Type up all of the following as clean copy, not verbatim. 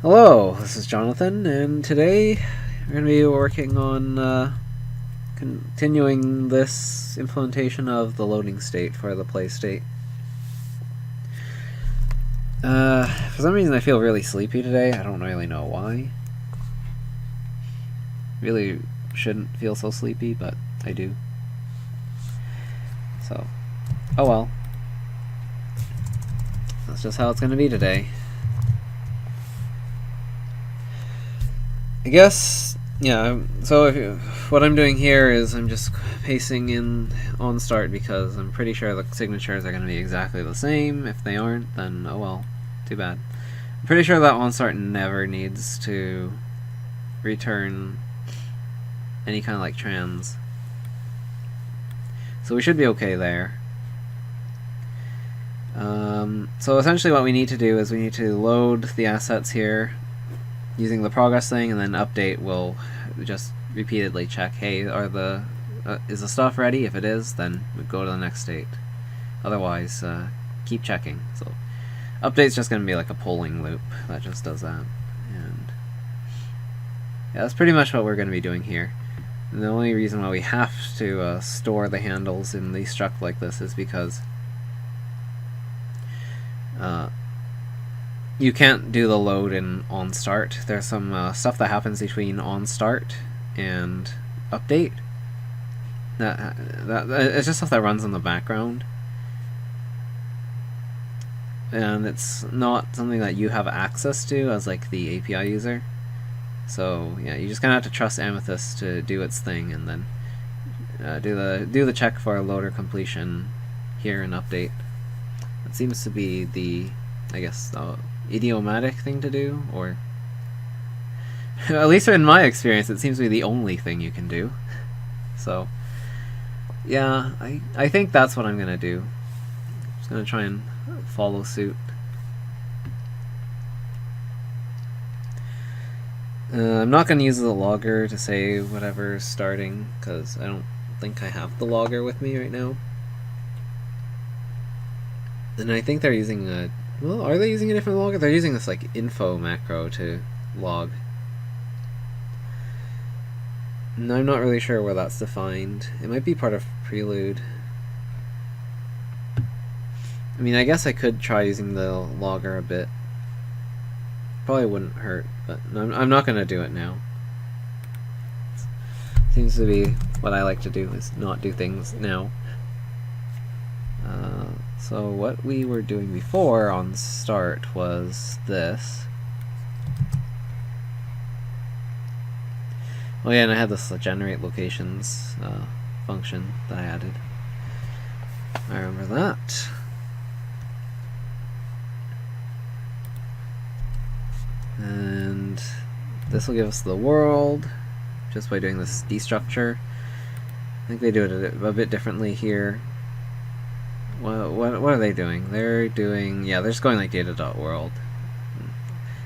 Hello, this is Jonathan, and today we're going to be working on continuing this implementation of the loading state for the play state. For some reason I feel really sleepy today. I don't really know why. Really shouldn't feel so sleepy, but I do. So, oh well. That's just how it's going to be today. I guess, yeah, so what I'm doing here is I'm just pasting in on start because I'm pretty sure the signatures are going to be exactly the same. If they aren't, then oh well, too bad. I'm pretty sure that on start never needs to return any kind of like trans. So we should be okay there. So essentially what we need to do is we need to load the assets here using the progress thing, and then update will just repeatedly check, hey, is the stuff ready? If it is, then we go to the next state. Otherwise, keep checking. So update's just going to be like a polling loop that just does that. And yeah, that's pretty much what we're going to be doing here. And the only reason why we have to store the handles in the struct like this is because you can't do the load in on start. There's some stuff that happens between on start and update. It's just stuff that runs in the background, and it's not something that you have access to as like the API user. So yeah, you just kind of have to trust Amethyst to do its thing, and then do the check for loader completion here in update. It seems to be the, I guess, idiomatic thing to do, or at least in my experience it seems to be the only thing you can do. So yeah, I think that's what I'm gonna do. I'm just gonna try and follow suit. I'm not gonna use the logger to say whatever's starting because I don't think I have the logger with me right now. And I think they're using a, well, are they using a different logger? They're using this like info macro to log. And I'm not really sure where that's defined. It might be part of Prelude. I mean, I guess I could try using the logger a bit. Probably wouldn't hurt, but I'm not going to do it now. Seems to be what I like to do, is not do things now. So what we were doing before on start was this. Oh yeah, and I had this generate locations function that I added. I remember that. And this will give us the world just by doing this destructure. I think they do it a bit differently here. What are they doing? They're doing, yeah, they're just going like data.world.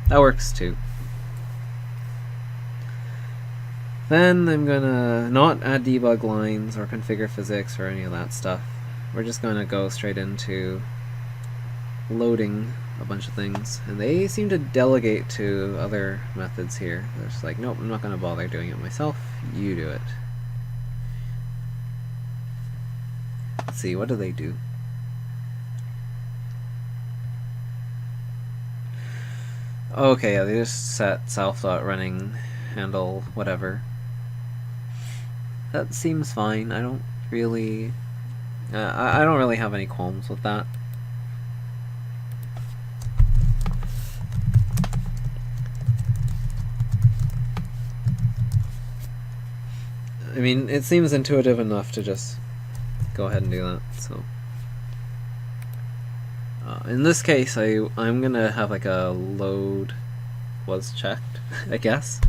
That works too. Then I'm gonna not add debug lines or configure physics or any of that stuff. We're just gonna go straight into loading a bunch of things, and they seem to delegate to other methods here. They're just like, nope, I'm not gonna bother doing it myself, you do it. Let's see, what do they do? Okay, yeah, they just set SelfThought running handle whatever. That seems fine. I don't really I don't really have any qualms with that. I mean, it seems intuitive enough to just go ahead and do that. So in this case, I'm gonna have like a load was checked, I guess.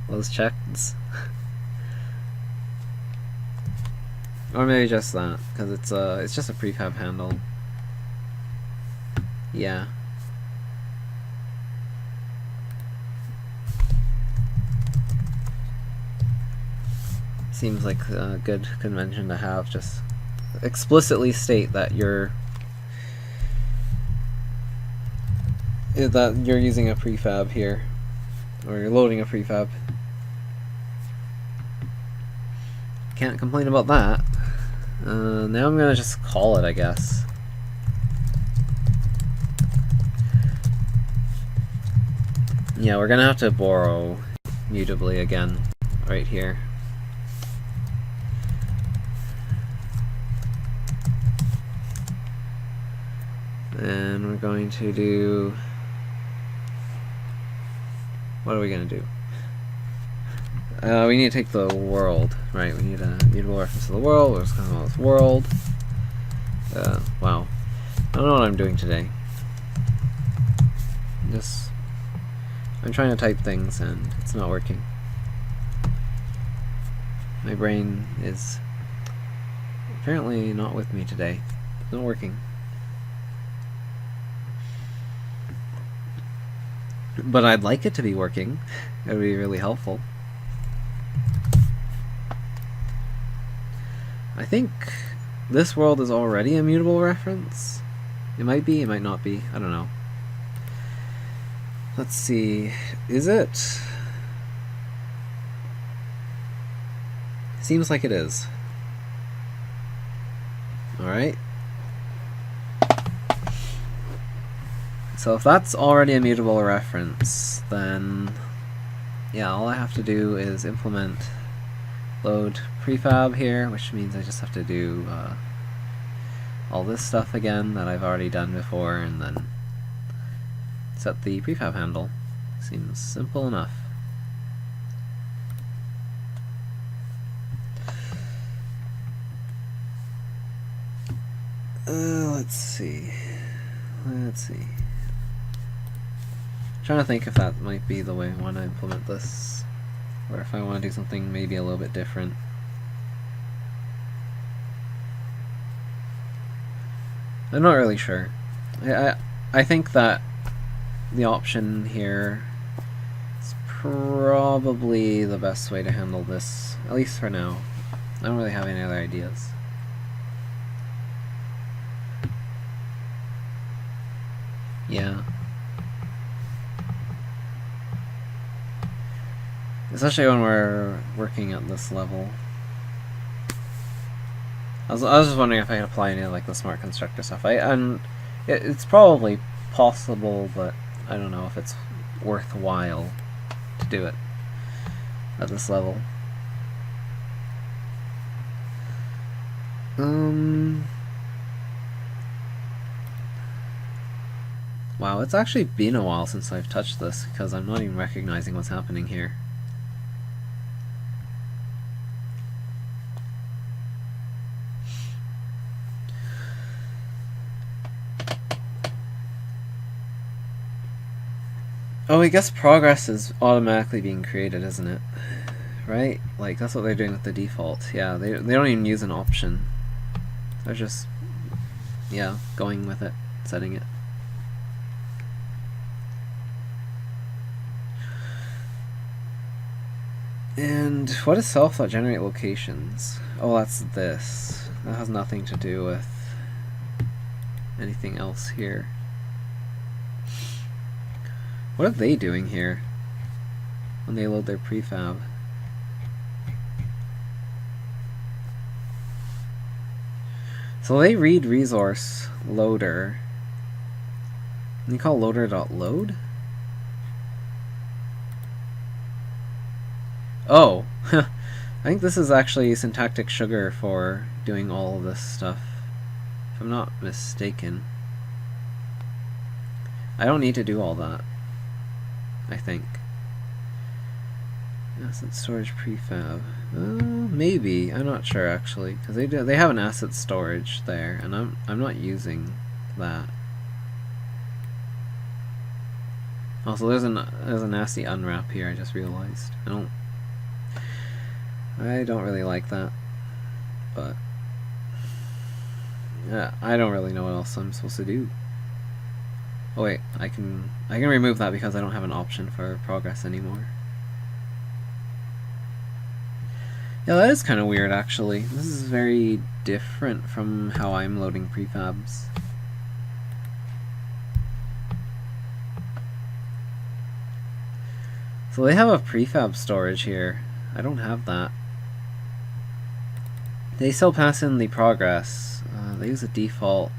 Was checked. Or maybe just that, because it's just a prefab handle. Yeah. Seems like a good convention to have, just explicitly state that you're using a prefab here, or you're loading a prefab. Can't complain about that. Now I'm gonna just call it, I guess. Yeah, we're gonna have to borrow mutably again, right here. And we're going to do... What are we gonna do? We need to take the world, right? We need a mutable reference to the world. We're just gonna call this world. Wow. I don't know what I'm doing today. I'm trying to type things and it's not working. My brain is apparently not with me today. It's not working. But I'd like it to be working. It would be really helpful. I think this world is already a mutable reference. It might be, it might not be. I don't know. Let's see. Is it? Seems like it is. Alright. So if that's already a mutable reference, then yeah, all I have to do is implement load prefab here, which means I just have to do all this stuff again that I've already done before, and then set the prefab handle. Seems simple enough. Let's see. Trying to think if that might be the way I want to implement this, or if I want to do something maybe a little bit different. I'm not really sure. I think that the option here is probably the best way to handle this, at least for now. I don't really have any other ideas. Yeah. Especially when we're working at this level. I was just wondering if I could apply any of like the smart constructor stuff. It's probably possible, but I don't know if it's worthwhile to do it at this level. Wow, it's actually been a while since I've touched this, because I'm not even recognizing what's happening here. Oh, I guess progress is automatically being created, isn't it? Right? Like, that's what they're doing with the default. Yeah, they don't even use an option. They're just, yeah, going with it, setting it. And what does SelfThought generate locations? Oh, that's this. That has nothing to do with anything else here. What are they doing here when they load their prefab? So they read resource loader. And you call loader.load? Oh, I think this is actually syntactic sugar for doing all of this stuff, if I'm not mistaken. I don't need to do all that, I think. Asset storage prefab. Maybe. I'm not sure actually, because they have an asset storage there, and I'm not using that. Also, there's a nasty unwrap here. I just realized. I don't really like that, but yeah, I don't really know what else I'm supposed to do. Oh wait, I can remove that because I don't have an option for progress anymore. Yeah, that is kind of weird actually. This is very different from how I'm loading prefabs. So they have a prefab storage here. I don't have that. They still pass in the progress. They use a default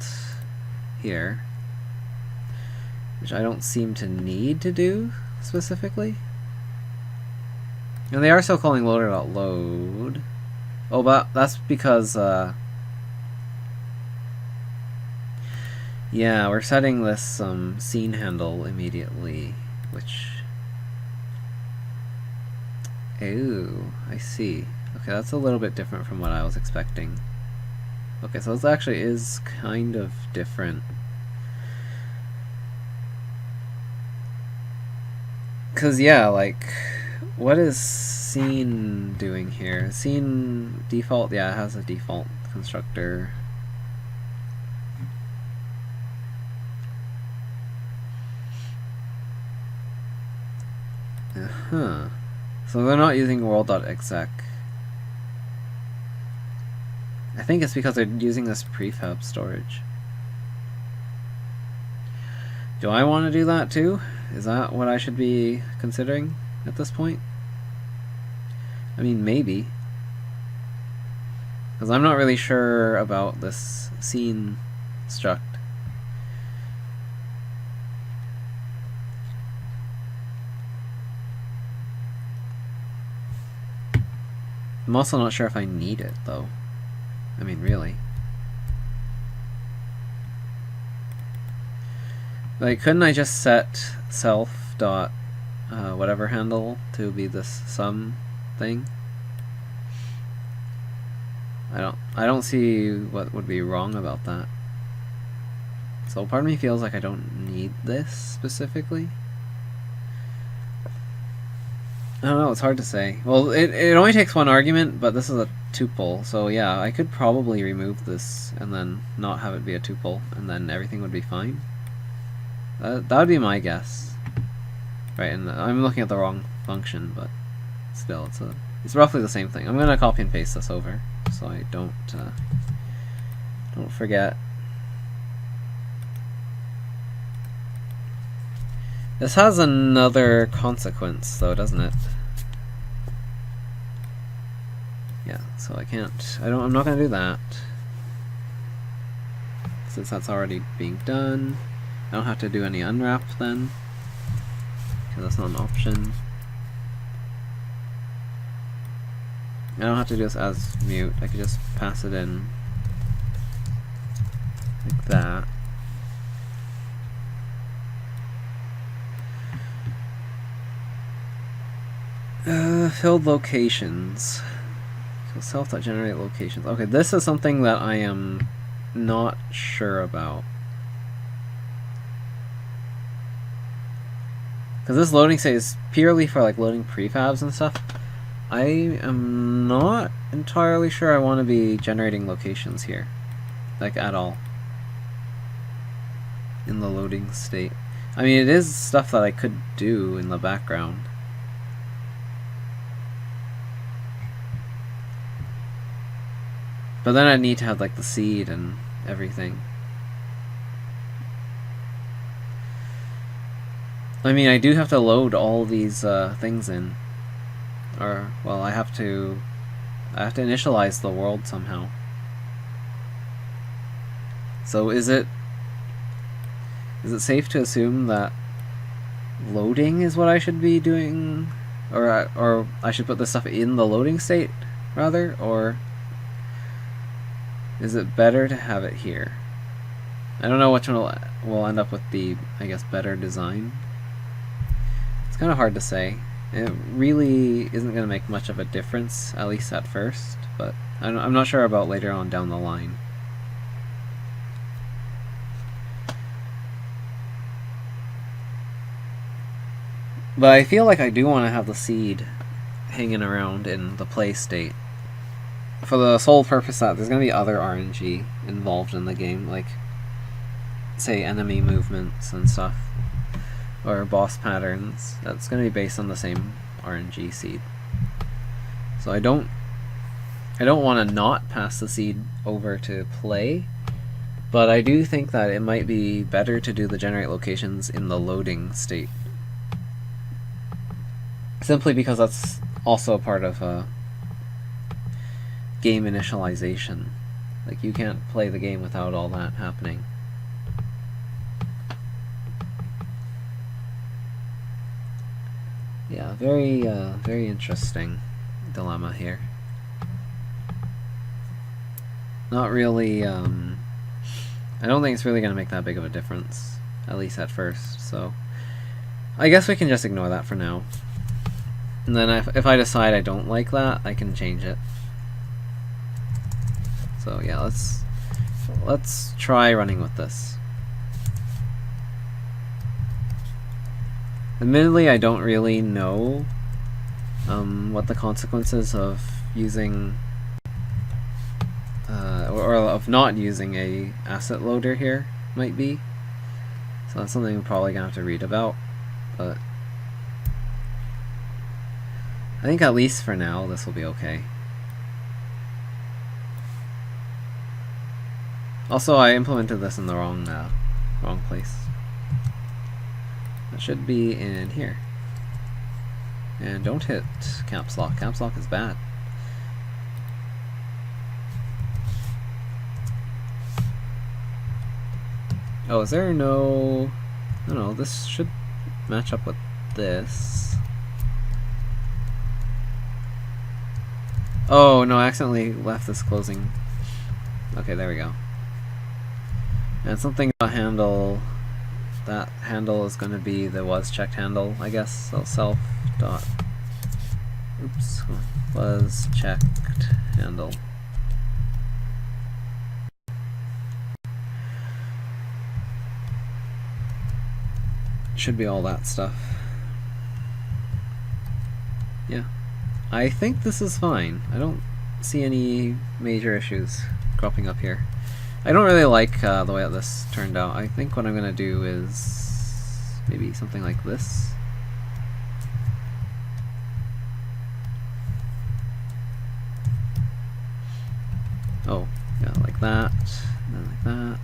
here, which I don't seem to need to do specifically. And they are still calling loader.load. Oh, but that's because, yeah, we're setting this scene handle immediately, which... Ooh, I see. Okay, that's a little bit different from what I was expecting. Okay, so this actually is kind of different. Cause yeah, like, what is scene doing here? Scene default, yeah, it has a default constructor. Uh-huh. So they're not using world.exec. I think it's because they're using this prefab storage. Do I want to do that too? Is that what I should be considering at this point? I mean, maybe. Because I'm not really sure about this scene struct. I'm also not sure if I need it, though. I mean, really. Like, couldn't I just set self.thought whatever handle to be this sum thing? I don't see what would be wrong about that. So part of me feels like I don't need this specifically. I don't know, it's hard to say. Well, it only takes one argument, but this is a tuple, so yeah, I could probably remove this and then not have it be a tuple, and then everything would be fine. That would be my guess. Right, and I'm looking at the wrong function, but still, it's roughly the same thing. I'm gonna copy and paste this over, so I don't forget. This has another consequence, though, doesn't it? Yeah, so I'm not gonna do that. Since that's already being done. I don't have to do any unwrap then, because that's not an option. I don't have to do this as mute, I could just pass it in like that. Filled locations. So self.thought generate locations. Okay, this is something that I am not sure about. Because this loading state is purely for like loading prefabs and stuff. I am not entirely sure I want to be generating locations here. Like, at all. In the loading state. I mean, it is stuff that I could do in the background. But then I'd need to have like the seed and everything. I mean, I do have to load all these things in. Or, well, I have to initialize the world somehow. So is it safe to assume that loading is what I should be doing? Or I should put this stuff in the loading state, rather? Or is it better to have it here? I don't know which one will end up with the, I guess, better design. It's kind of hard to say. It really isn't going to make much of a difference, at least at first, but I'm not sure about later on down the line. But I feel like I do want to have the seed hanging around in the play state. For the sole purpose that there's going to be other RNG involved in the game, like, say, enemy movements and stuff. Or boss patterns. That's going to be based on the same RNG seed. So I don't I don't want to not pass the seed over to play, but I do think that it might be better to do the generate locations in the loading state. Simply because that's also a part of game initialization. Like, you can't play the game without all that happening. Yeah, very interesting dilemma here. Not really, I don't think it's really going to make that big of a difference, at least at first, so I guess we can just ignore that for now. And then if I decide I don't like that, I can change it. So yeah, let's try running with this. Admittedly, I don't really know what the consequences of using or of not using a asset loader here might be. So that's something I'm probably gonna have to read about. But I think at least for now this will be okay. Also, I implemented this in the wrong place. It should be in here. And don't hit caps lock. Caps lock is bad. Oh, is there no... No, this should match up with this. Oh, no, I accidentally left this closing. Okay, there we go. And something about handle... That handle is going to be the was checked handle, I guess. So SelfThought. Oops. Was checked handle. Should be all that stuff. Yeah. I think this is fine. I don't see any major issues cropping up here. I don't really like the way that this turned out. I think what I'm going to do is maybe something like this. Oh, yeah, like that, and then like that.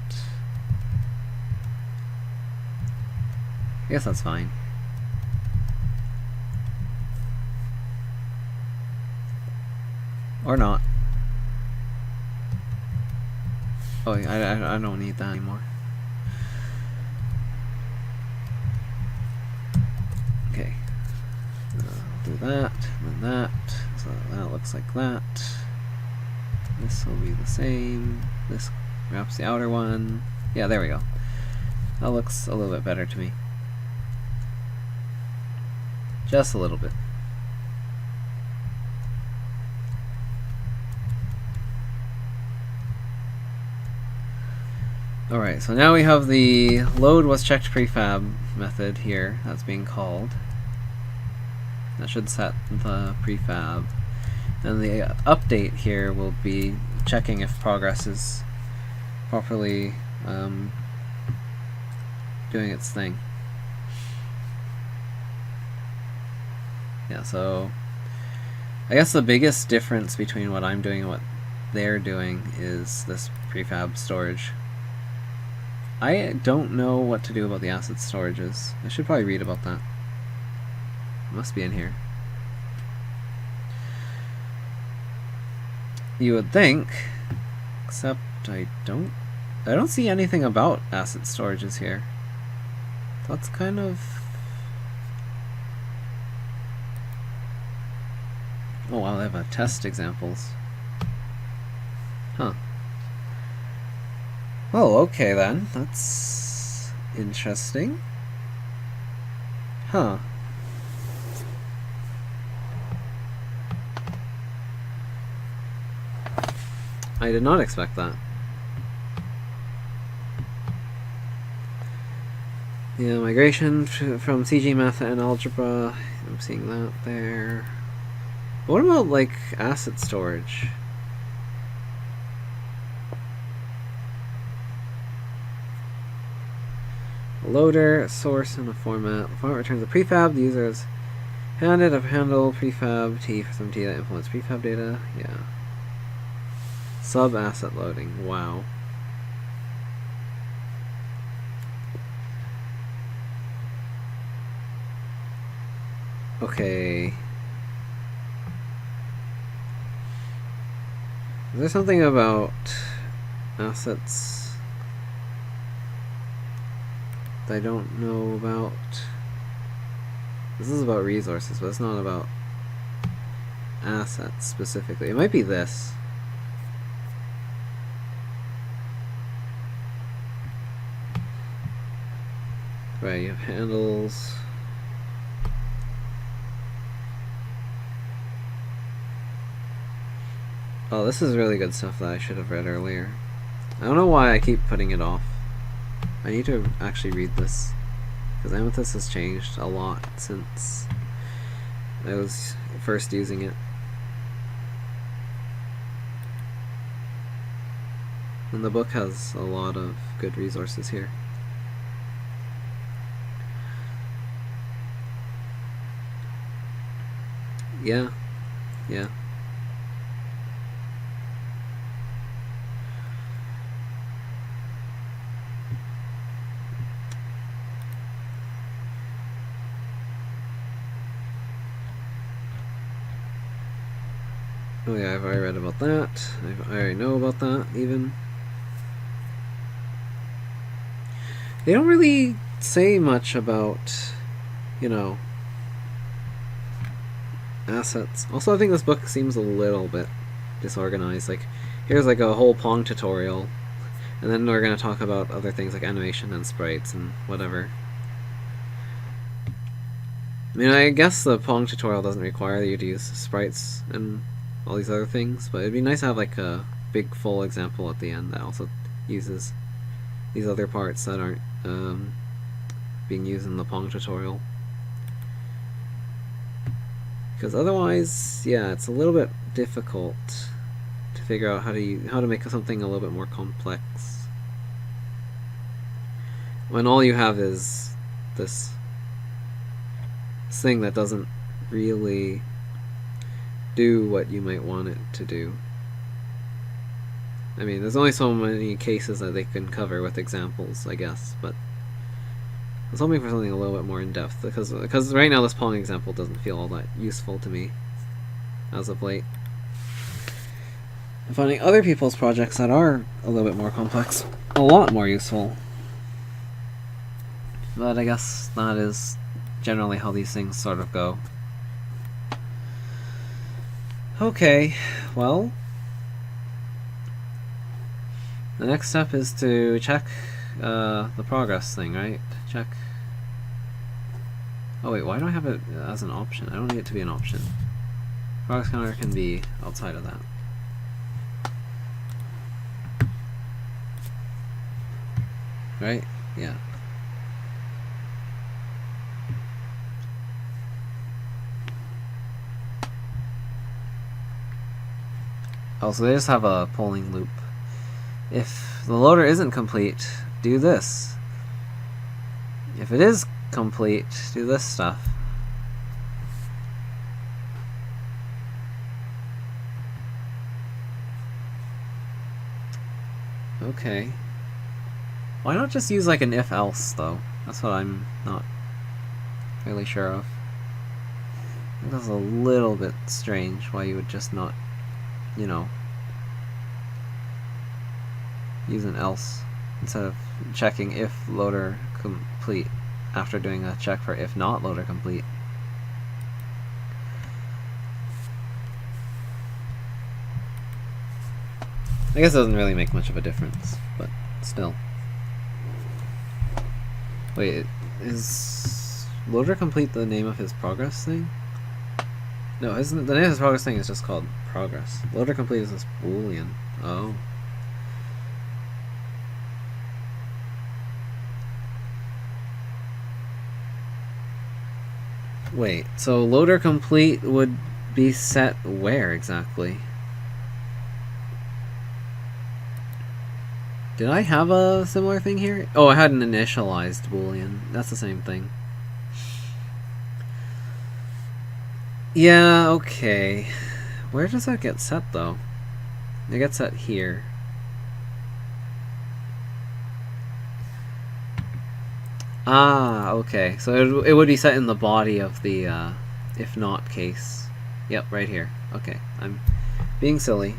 I guess that's fine. Or not. Oh, I don't need that anymore. Okay. Do that, and then that. So that looks like that. This will be the same. This wraps the outer one. Yeah, there we go. That looks a little bit better to me. Just a little bit. Alright, so now we have the load was checked prefab method here that's being called. That should set the prefab. And the update here will be checking if progress is properly doing its thing. Yeah, so I guess the biggest difference between what I'm doing and what they're doing is this prefab storage. I don't know what to do about the asset storages. I should probably read about that. It must be in here. You would think, except I don't see anything about asset storages here. That's kind of... Oh wow, they have test examples. Huh. Oh, okay then. That's interesting. Huh. I did not expect that. Yeah, migration from CG math and algebra. I'm seeing that there. But what about like asset storage? Loader, source, and a format. The format returns a prefab. The user is handed a handle prefab T for some T that implements prefab data. Yeah. Sub-asset loading, wow. Okay. Is there something about assets that I don't know about? This is about resources, but it's not about assets specifically. It might be this. Right, you have handles. Oh, this is really good stuff that I should have read earlier. I don't know why I keep putting it off. I need to actually read this, because Amethyst has changed a lot since I was first using it. And the book has a lot of good resources here. Yeah. Oh yeah, I've already read about that. I already know about that, even. They don't really say much about, you know, assets. Also, I think this book seems a little bit disorganized. Like, here's like a whole Pong tutorial, and then we're going to talk about other things like animation and sprites and whatever. I mean, I guess the Pong tutorial doesn't require you to use sprites and all these other things, but it'd be nice to have like a big full example at the end that also uses these other parts that aren't being used in the Pong tutorial. Because otherwise, yeah, it's a little bit difficult to figure out how to make something a little bit more complex when all you have is this thing that doesn't really do what you might want it to do. I mean, there's only so many cases that they can cover with examples, I guess, but I was hoping for something a little bit more in-depth, because right now this Pong example doesn't feel all that useful to me as of late. I'm finding other people's projects that are a little bit more complex a lot more useful. But I guess that is generally how these things sort of go. Okay, well, the next step is to check the progress thing, right? Check. Oh wait, why do I have it as an option? I don't need it to be an option. Progress counter can be outside of that. Right? Yeah. Oh, so they just have a polling loop. If the loader isn't complete, do this. If it is complete, do this stuff. Okay. Why not just use like an if-else, though? That's what I'm not really sure of. I think that's a little bit strange why you would just not, you know, use an else instead of checking if loader complete after doing a check for if not loader complete. I guess it doesn't really make much of a difference, but still. Wait, is loader complete the name of his progress thing? No, the name of his progress thing is just called progress. Loader complete is this boolean. Oh. Wait, so loader complete would be set where exactly? Did I have a similar thing here? Oh, I had an initialized boolean. That's the same thing. Yeah, okay. Where does that get set, though? It gets set here. Ah, okay. So it would be set in the body of the if not case. Yep, right here. Okay, I'm being silly.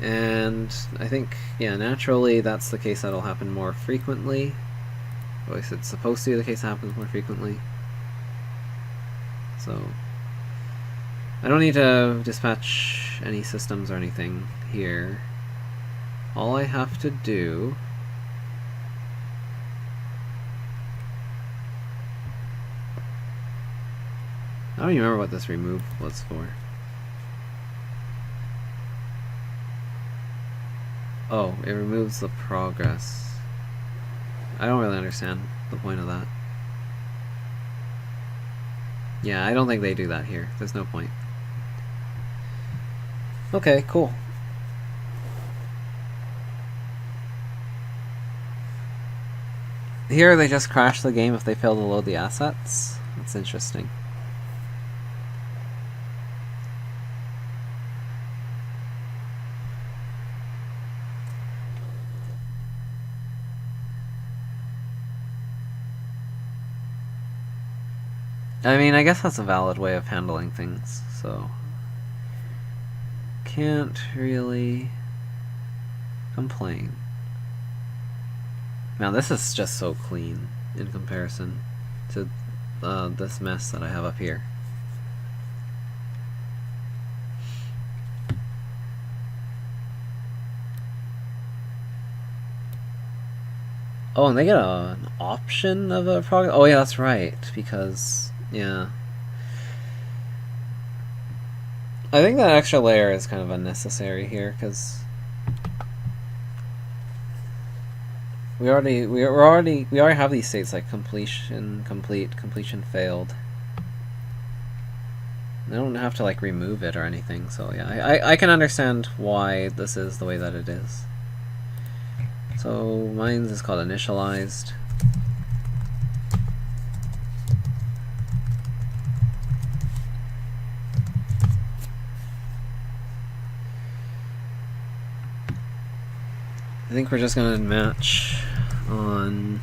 And I think, yeah, naturally that's the case that'll happen more frequently. Or at least it's supposed to be the case that happens more frequently. So I don't need to dispatch any systems or anything here. All I have to do I don't even remember what this remove was for. Oh, it removes the progress. I don't really understand the point of that. Yeah, I don't think they do that here. There's no point. Okay, cool. Here they just crash the game if they fail to load the assets. That's interesting. I mean, I guess that's a valid way of handling things, so can't really complain. Now this is just so clean in comparison to this mess that I have up here. Oh, and they get an option of a progress. Oh yeah, that's right, because yeah. I think that extra layer is kind of unnecessary here, because we already have these states like completion, complete, completion failed. I don't have to like remove it or anything, so yeah, I can understand why this is the way that it is. So mine is called initialized. I think we're just gonna match on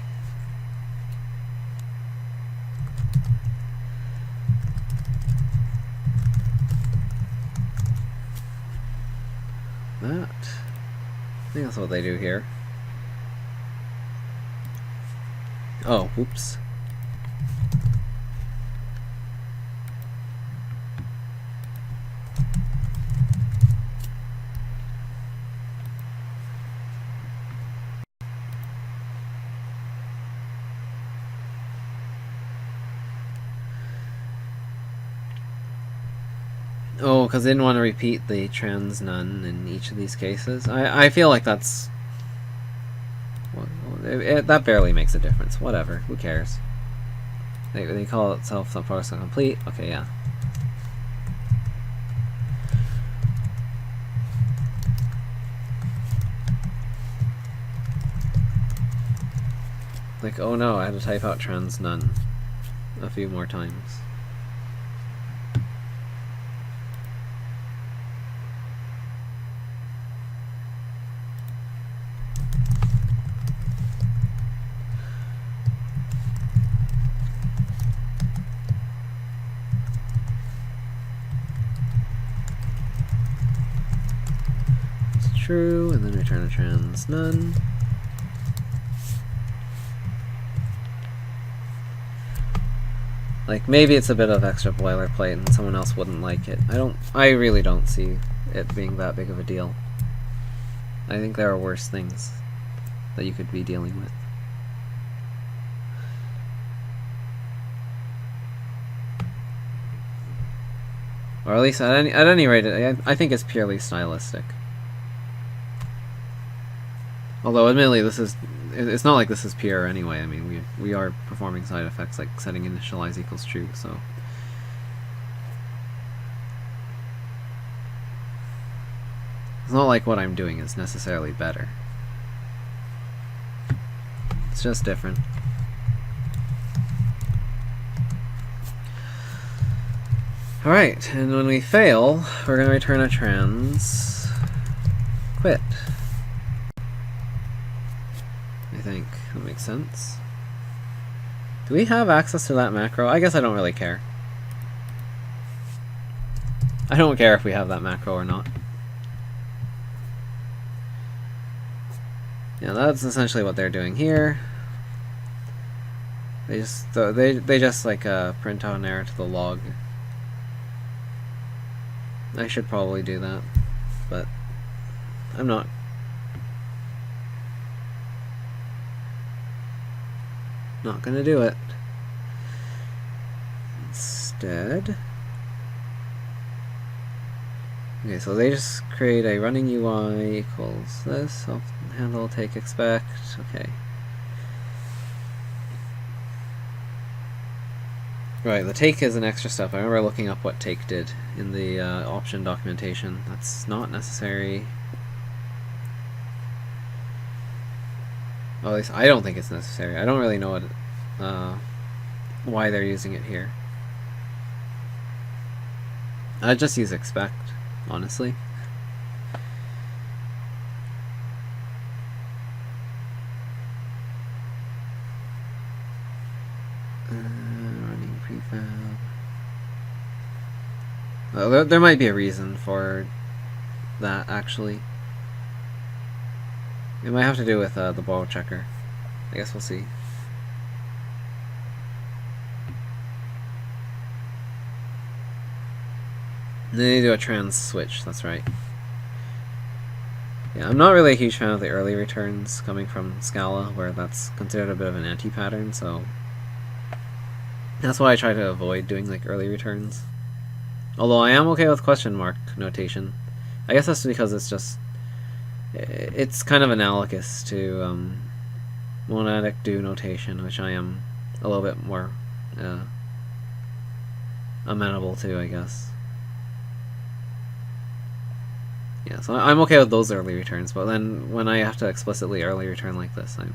that. I think that's what they do here. Oh, whoops. Oh, because they didn't want to repeat the trans none in each of these cases. I feel like that's... Well, that barely makes a difference. Whatever. Who cares? They call it SelfThought complete. Okay, yeah. Like, oh no, I had to type out trans none a few more times. True, and then return a trans none. Like, maybe it's a bit of extra boilerplate and someone else wouldn't like it. I really don't see it being that big of a deal. I think there are worse things that you could be dealing with. Or at least at any rate, I think it's purely stylistic. Although, admittedly, it's not like this is pure anyway. I mean, we are performing side effects like setting initialize equals true, so. It's not like what I'm doing is necessarily better. It's just different. Alright, and when we fail, we're going to return a trans quit. I think that makes sense. Do we have access to that macro? I guess I don't really care. I don't care if we have that macro or not. Yeah, that's essentially what they're doing here. They just like print out an error to the log. I should probably do that, but I'm not. Not gonna do it. Instead, okay, so they just create a running UI equals this, handle, take, expect, okay. Right, the take is an extra step. I remember looking up what take did in the option documentation. That's not necessary. Well, at least I don't think it's necessary. I don't really know what, why they're using it here. I'd just use expect, honestly. Running prefab. Well, there might be a reason for that, actually. It might have to do with the ball checker. I guess we'll see. And then you do a trans switch, that's right. Yeah, I'm not really a huge fan of the early returns coming from Scala, where that's considered a bit of an anti-pattern, so that's why I try to avoid doing like early returns. Although I am okay with question mark notation. I guess that's because it's kind of analogous to monadic do notation, which I am a little bit more amenable to, I guess. Yeah, so I'm okay with those early returns, but then when I have to explicitly early return like this, I'm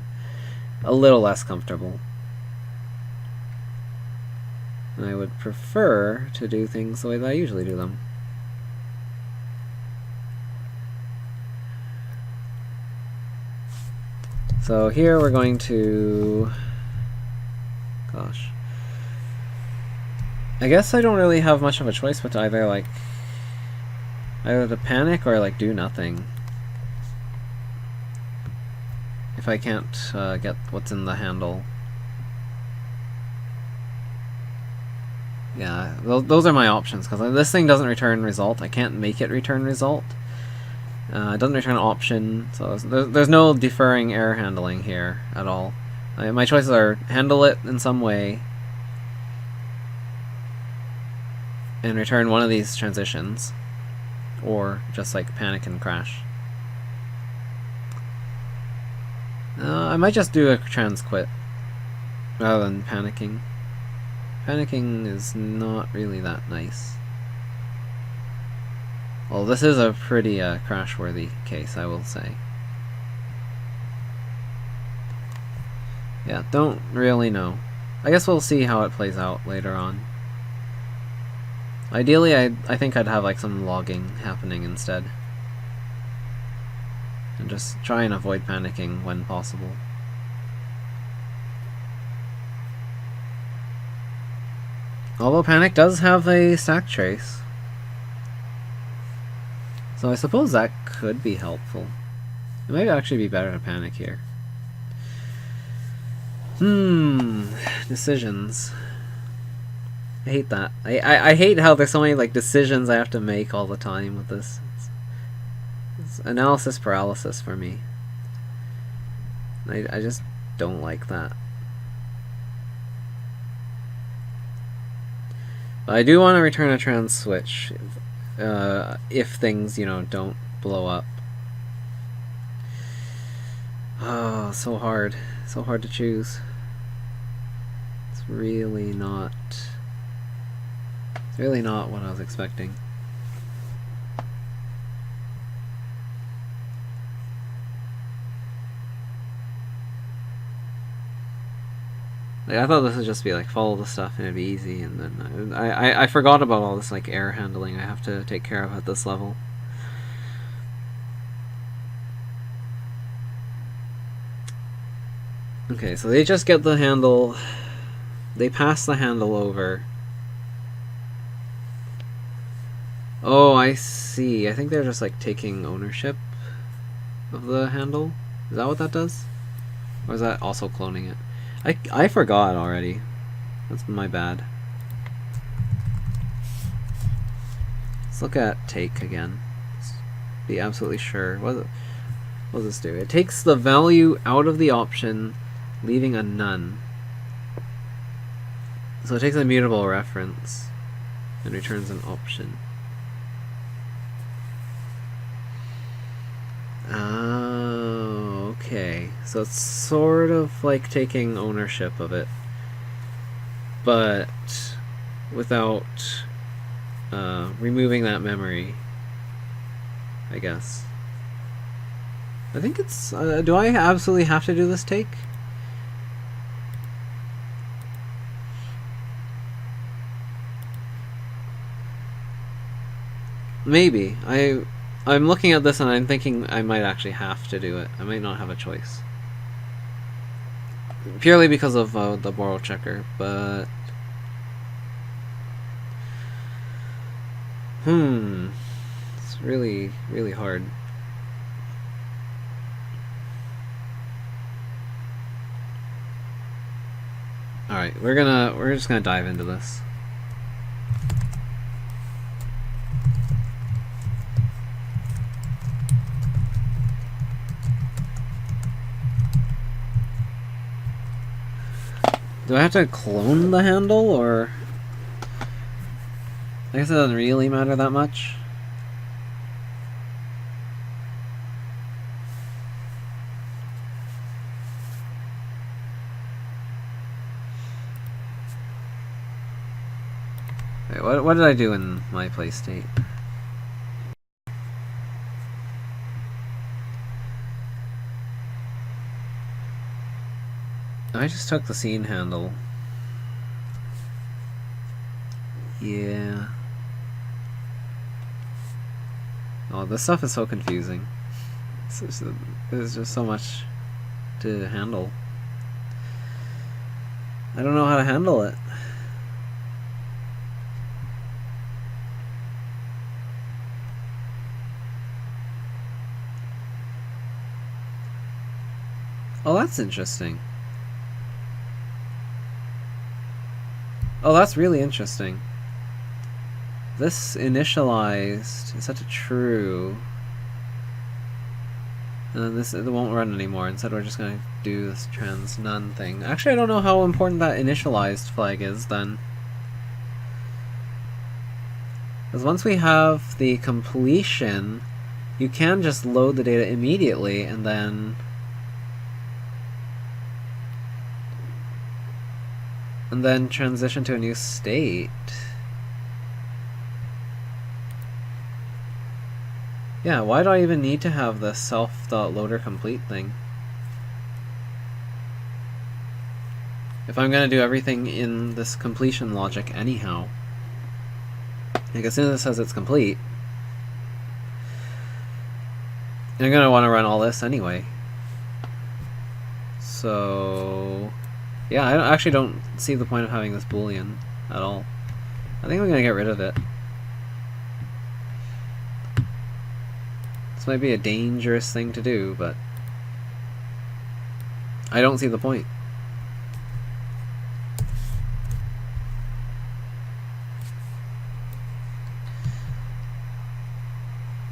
a little less comfortable. And I would prefer to do things the way that I usually do them. So here we're going to... Gosh. I guess I don't really have much of a choice but to either to panic or like do nothing. If I can't get what's in the handle. Yeah, those are my options, because this thing doesn't return result. I can't make it return result. It doesn't return option, so there's no deferring error handling here at all. My choices are handle it in some way and return one of these transitions, or just like panic and crash. I might just do a trans quit rather than panicking. Panicking is not really that nice. Well, this is a pretty crash-worthy case, I will say. Yeah, don't really know. I guess we'll see how it plays out later on. Ideally, I think I'd have like some logging happening instead. And just try and avoid panicking when possible. Although panic does have a stack trace. So I suppose that could be helpful. It might actually be better to panic here. Decisions. I hate that. I hate how there's so many like decisions I have to make all the time with this. It's analysis paralysis for me. I just don't like that. But I do want to return a trans switch if things, don't blow up. Oh, so hard. So hard to choose. It's really not what I was expecting. Like, I thought this would just be like follow the stuff and it'd be easy, and then I forgot about all this like air handling I have to take care of at this level. Okay, so they just get the handle, they pass the handle over. Oh, I see. I think they're just like taking ownership of the handle. Is that what that does? Or is that also cloning it? I forgot already. That's my bad. Let's look at take again. Let's be absolutely sure. What does this do? It takes the value out of the option, leaving a none. So it takes a mutable reference and returns an option. Oh, okay. So it's sort of like taking ownership of it, but without removing that memory, I guess. I think it's... do I absolutely have to do this take? Maybe. I'm looking at this and I'm thinking I might actually have to do it. I might not have a choice. Purely because of the borrow checker, but... It's really, really hard. Alright, we're just gonna dive into this. Do I have to clone the handle, or... I guess it doesn't really matter that much. Wait, what did I do in my play state? I just took the scene handle. Yeah. Oh, this stuff is so confusing. There's just so much to handle. I don't know how to handle it. Oh, that's interesting. Oh, that's really interesting. This initialized is set to true. And then this, it won't run anymore. Instead, we're just going to do this trans none thing. Actually, I don't know how important that initialized flag is then. Because once we have the completion, you can just load the data immediately and then... transition to a new state. Yeah, why do I even need to have the SelfThought loader complete thing? If I'm gonna do everything in this completion logic anyhow. Like, as soon as it says it's complete, I'm gonna want to run all this anyway. So... yeah, I actually don't see the point of having this boolean at all. I think I'm gonna get rid of it. This might be a dangerous thing to do, but I don't see the point.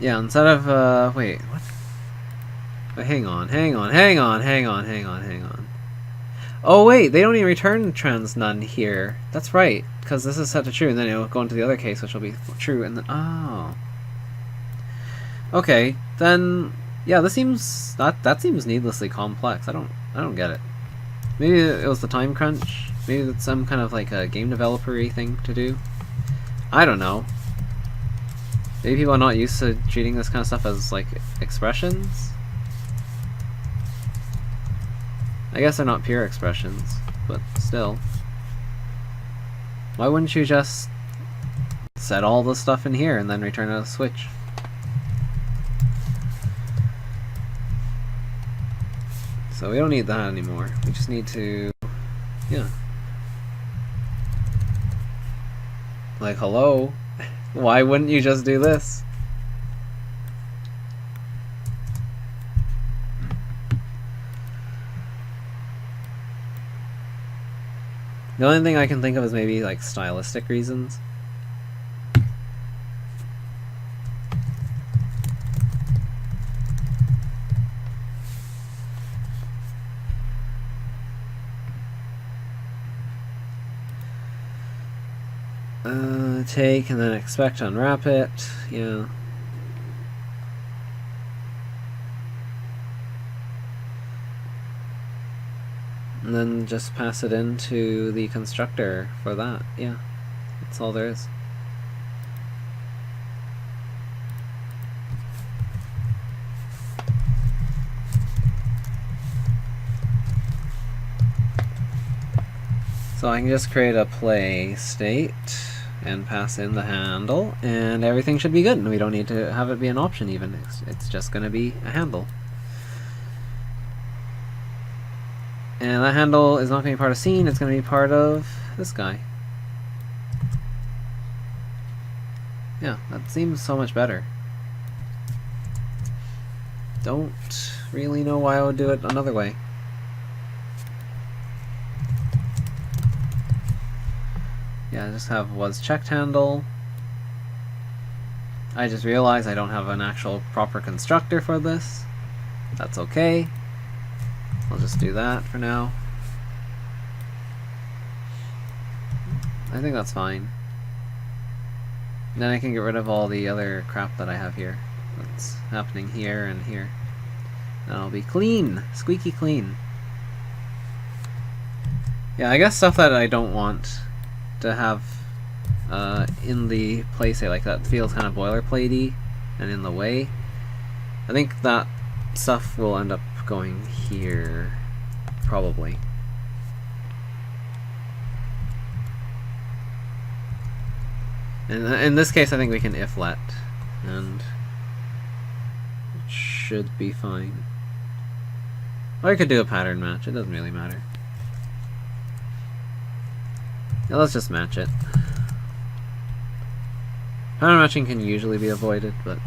Yeah, instead of, wait, what? Wait, hang on. Oh wait, they don't even return trans none here. That's right, because this is set to true, and then it'll go into the other case, which will be true, and then, oh. Okay, then, yeah, this seems, that seems needlessly complex. I don't get it. Maybe it was the time crunch. Maybe it's some kind of like a game developer-y thing to do. I don't know. Maybe people are not used to treating this kind of stuff as like expressions. I guess they're not pure expressions. but still. Why wouldn't you just set all the stuff in here and then return a switch? So we don't need that anymore. We just need to, yeah. Like, hello? Why wouldn't you just do this? The only thing I can think of is maybe like stylistic reasons. Take and then expect to unwrap it. Yeah. And then just pass it into the constructor for that. Yeah, that's all there is. So I can just create a play state and pass in the handle, and everything should be good. And we don't need to have it be an option even. It's just going to be a handle. And that handle is not going to be part of scene, it's going to be part of this guy. Yeah, that seems so much better. Don't really know why I would do it another way. Yeah, just have was checked handle. I just realized I don't have an actual proper constructor for this. That's okay. I'll just do that for now. I think that's fine. Then I can get rid of all the other crap that I have here. That's happening here and here. And I'll be clean! Squeaky clean. Yeah, I guess stuff that I don't want to have in the playset, like that feels kind of boilerplatey and in the way. I think that stuff will end up going here, probably. And in this case, I think we can if let, and it should be fine. Or I could do a pattern match, it doesn't really matter. Yeah, let's just match it. Pattern matching can usually be avoided, but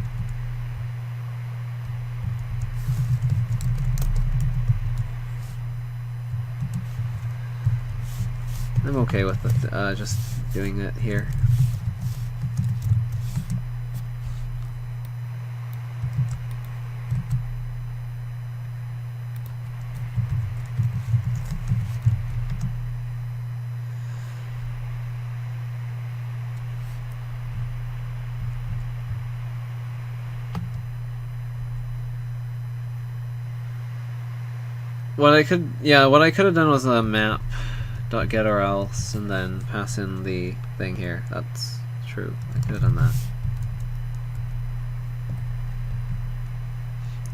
I'm okay with it, just doing it here. What I could have done was a map .get or else and then pass in the thing here. That's true. I could have done that.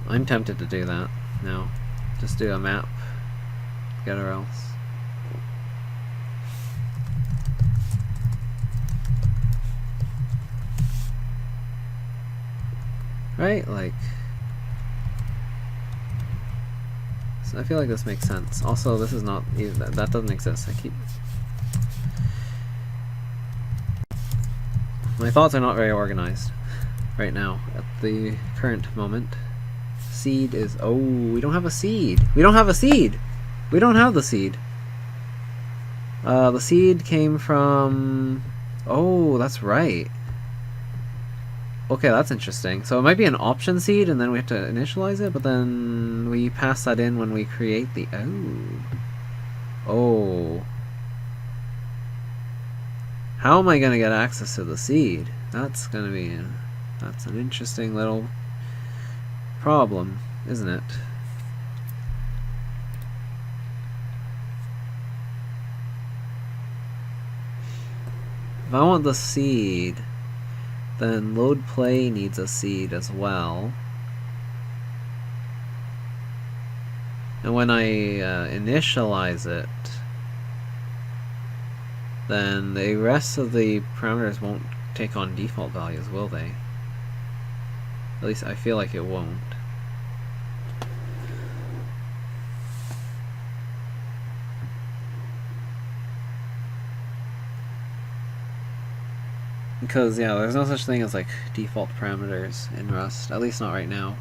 I'm tempted to do that now. Just do a map .get or else. Right? Like, I feel like this makes sense. Also, this is not that doesn't exist. My thoughts are not very organized right now at the current moment. Seed is we don't have a seed. We don't have a seed. We don't have the seed. The seed came from. Oh, that's right. Okay, that's interesting. So it might be an option seed, and then we have to initialize it, but then we pass that in when we create the... Oh. How am I going to get access to the seed? That's going to be... That's an interesting little problem, isn't it? If I want the seed, then LoadPlay needs a seed as well. And when I initialize it, then the rest of the parameters won't take on default values, will they? At least I feel like it won't. Because, yeah, there's no such thing as like default parameters in Rust, at least not right now.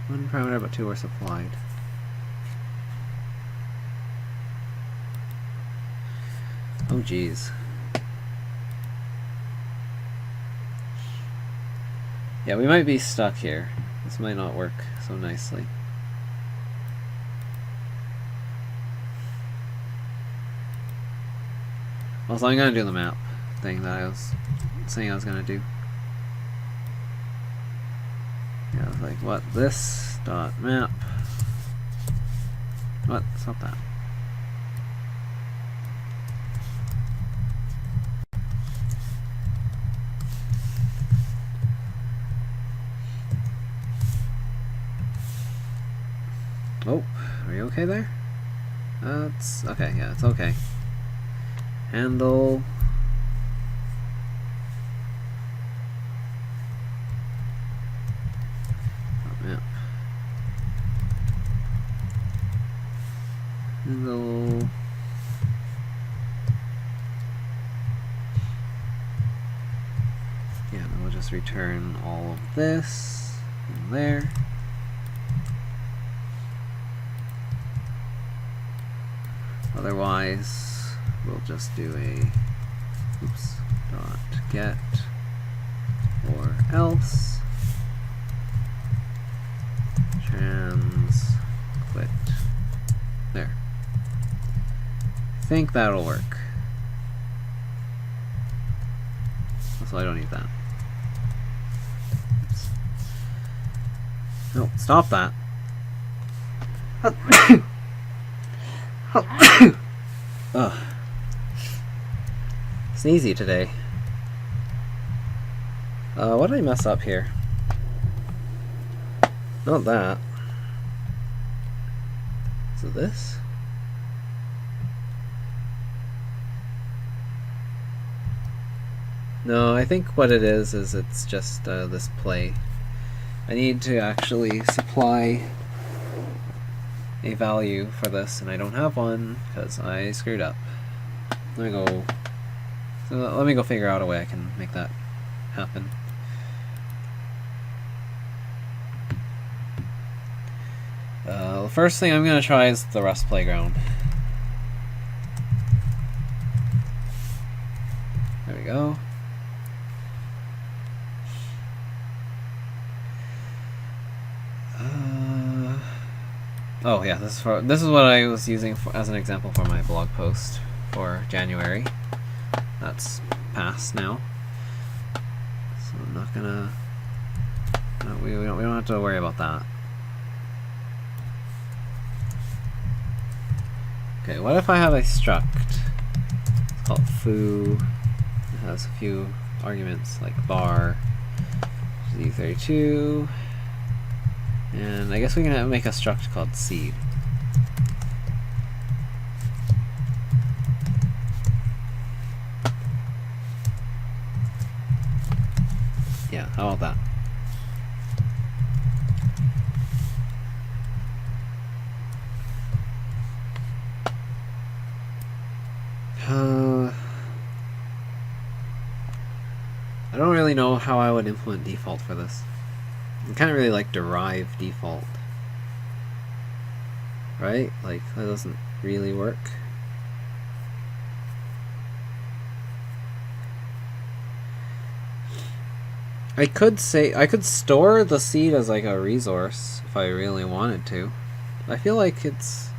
One parameter, but two are supplied. Oh, geez. Yeah, we might be stuck here. This might not work so nicely. Also, I'm gonna do the map thing that I was saying I was gonna do. Yeah, I was like, what? This dot map. What? Stop that. Oh, are you okay there? It's okay, yeah, it's okay. Handle. Oh, yeah. Handle. Yeah, then we'll just return all of this in there. Otherwise, we'll just do a dot get or else trans quit. There. I think that'll work. Also, I don't need that. Oops. No, stop that. Ugh. Sneezy today. What did I mess up here? Not that. So this? No, I think what it is it's just this play. I need to actually supply a value for this, and I don't have one because I screwed up. Let me go figure out a way I can make that happen. The first thing I'm going to try is the Rust playground. There we go. Oh yeah, this is what I was using as an example for my blog post for January. That's past now, so I'm not gonna. No, we don't have to worry about that. Okay, what if I have a struct? It's called foo. It has a few arguments like var, z32. And I guess we can make a struct called seed. Yeah, how about that? I don't really know how I would implement default for this. I can't really like derive default, right? Like that doesn't really work. I could store the seed as like a resource if I really wanted to. I feel like it's.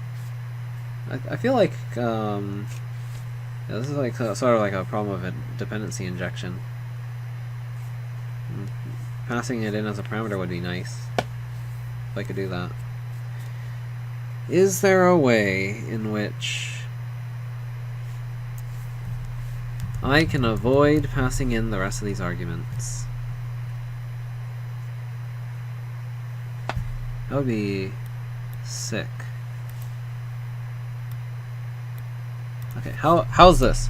I feel like yeah, this is like sort of like a problem of a dependency injection. Passing it in as a parameter would be nice if I could do that. Is there a way in which I can avoid passing in the rest of these arguments? That would be sick. Okay, how's this?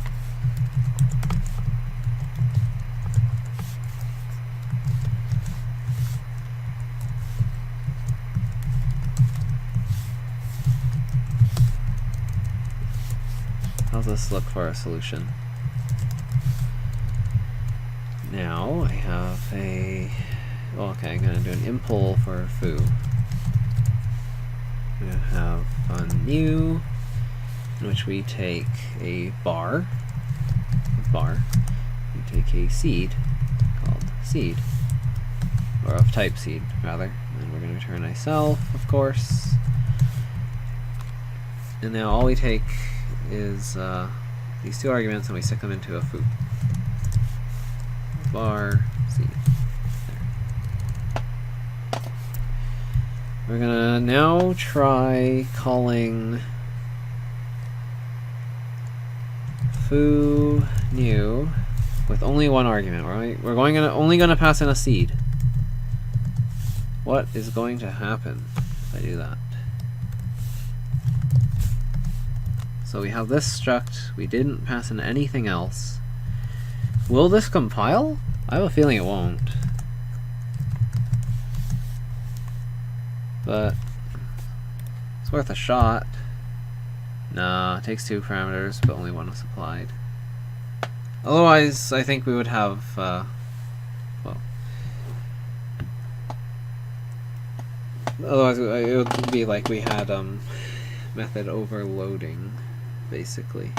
How's this look for a solution? Now I have a... Oh, okay, I'm going to do an impl for foo. I'm going to have fun new, in which we take a bar, we take a seed called seed, or of type seed, rather, and we're going to return a self, of course. And now all we take is these two arguments and we stick them into a foo. Bar seed. There. We're gonna now try calling foo new with only one argument. We're only gonna pass in a seed. What is going to happen if I do that? So we have this struct. We didn't pass in anything else. Will this compile? I have a feeling it won't. But it's worth a shot. Nah, it takes 2 parameters, but only one was applied. Otherwise, I think we would have, well, otherwise it would be like we had method overloading, basically.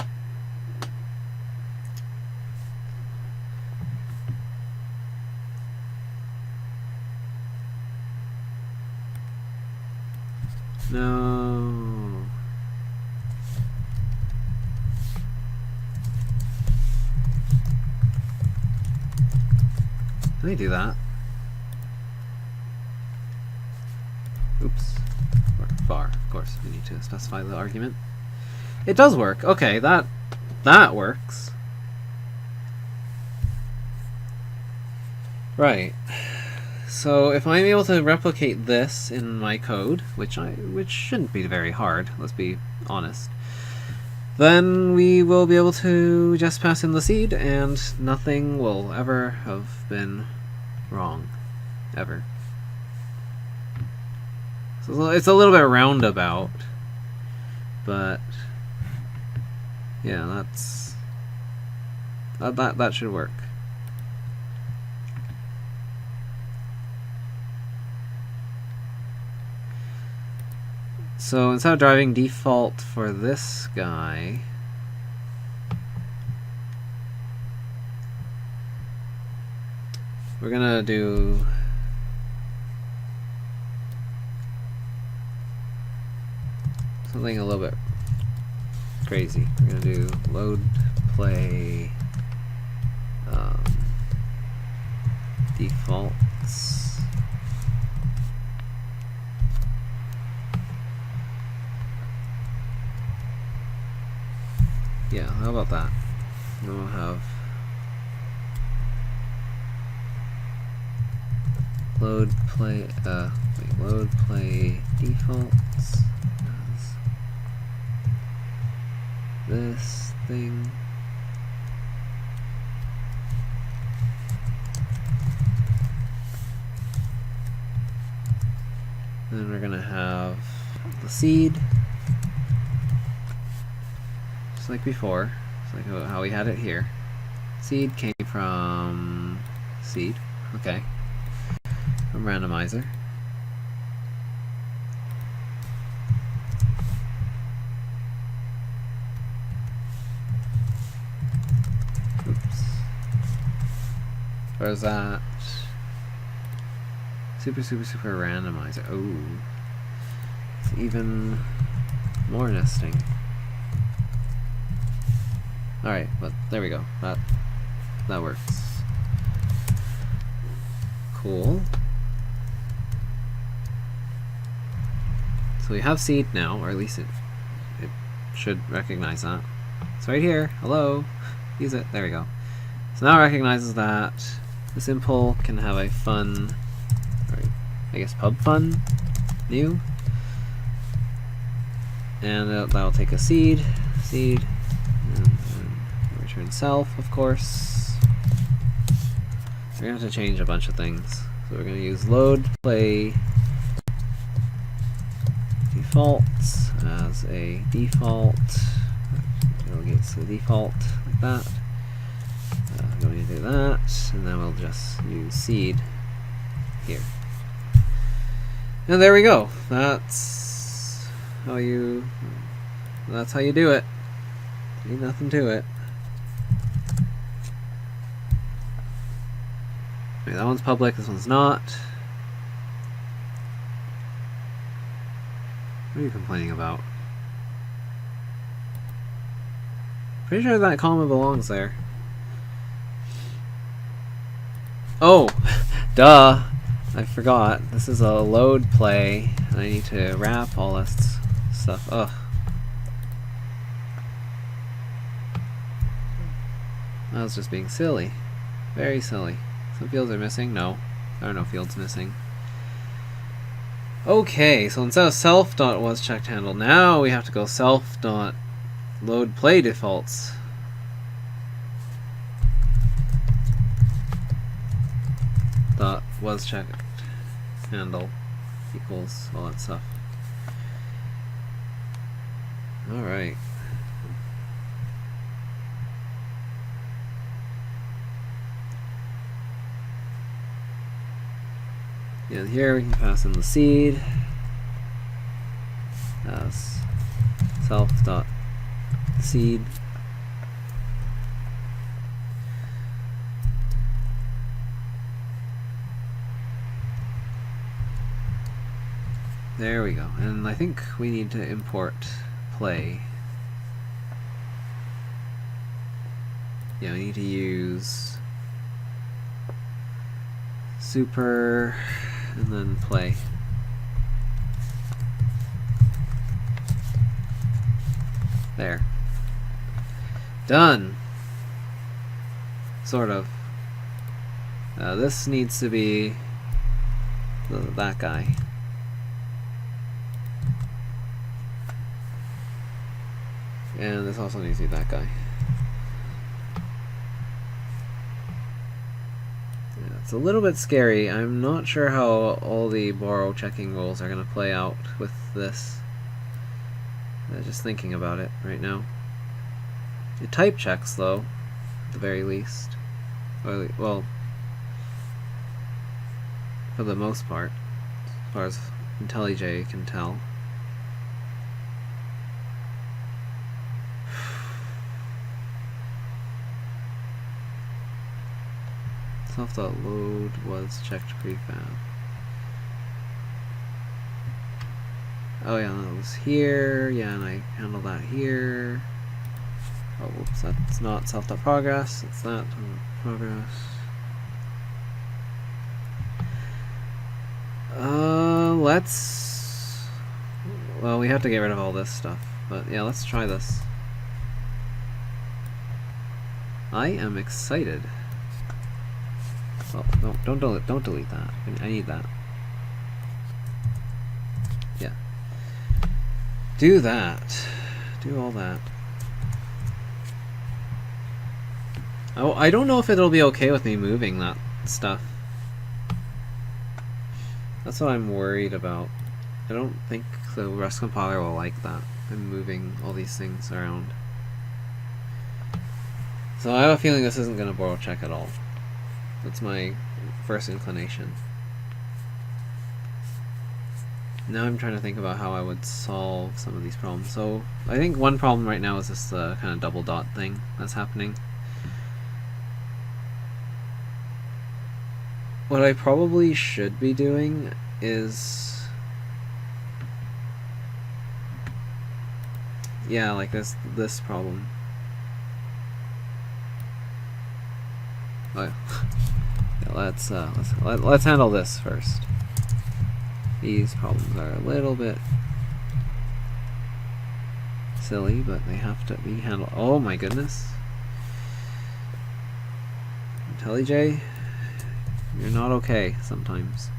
No. Let me do that. Oops. Var, of course. We need to specify the argument. It does work. Okay, that works. Right. So if I'm able to replicate this in my code, which shouldn't be very hard, let's be honest, then we will be able to just pass in the seed and nothing will ever have been wrong. Ever. So it's a little bit roundabout, but yeah, that should work. So instead of driving default for this guy, we're gonna do something a little bit crazy. We're gonna do LoadPlay defaults. Yeah, how about that? Then we'll have LoadPlay defaults as this thing. Then we're gonna have the seed. Just like before, just like how we had it here. Seed came from seed, okay, from randomizer. Oops. Or is that super randomizer? Oh, it's even more nesting. Alright, but there we go. That works. Cool. So we have seed now, or at least it should recognize that. It's right here. Hello. Use it. There we go. So now it recognizes that this impl can have a fun, or I guess pub fun new. And that'll take a seed, return self, of course. We're going to have to change a bunch of things. So we're going to use LoadPlay defaults as a default. Delegates the default like that. I'm going to do that, and then we'll just use seed here. And there we go. That's how you do it. Ain't nothing to it. Okay, that one's public, this one's not. What are you complaining about? Pretty sure that comma belongs there. Oh! Duh! I forgot. This is a LoadPlay, and I need to wrap all this stuff. Ugh. I was just being silly. Very silly. Some fields are missing? No. There are no fields missing. Okay, so instead of SelfThought was checked handle, now we have to go SelfThought LoadPlay defaults. Dot was checked handle equals all that stuff. Alright. And here we can pass in the seed as self.seed. There we go. And I think we need to import play. Yeah, we need to use super and then play. There. Done. Sort of. This needs to be that guy. And this also needs to be that guy. Yeah, it's a little bit scary. I'm not sure how all the borrow checking rules are going to play out with this. Just thinking about it right now. It type checks though, at the very least. Or, well, for the most part, as far as IntelliJ can tell. SelfThought load was checked prefab. Oh yeah, that was here. Yeah, and I handle that here. Oh, whoops, that's not SelfThought progress. It's that progress. Let's. Well, we have to get rid of all this stuff, but yeah, let's try this. I am excited. Well, don't delete that. I need that. Yeah. Do that. Do all that. Oh, I don't know if it'll be okay with me moving that stuff. That's what I'm worried about. I don't think the Rust compiler will like that. I'm moving all these things around. So I have a feeling this isn't going to borrow check at all. That's my first inclination. Now I'm trying to think about how I would solve some of these problems. So I think one problem right now is this kind of double dot thing that's happening. What I probably should be doing is, yeah, like this problem. Oh, yeah, let's handle this first. These problems are a little bit silly, but they have to be handled. Oh my goodness. IntelliJ, you're not okay sometimes.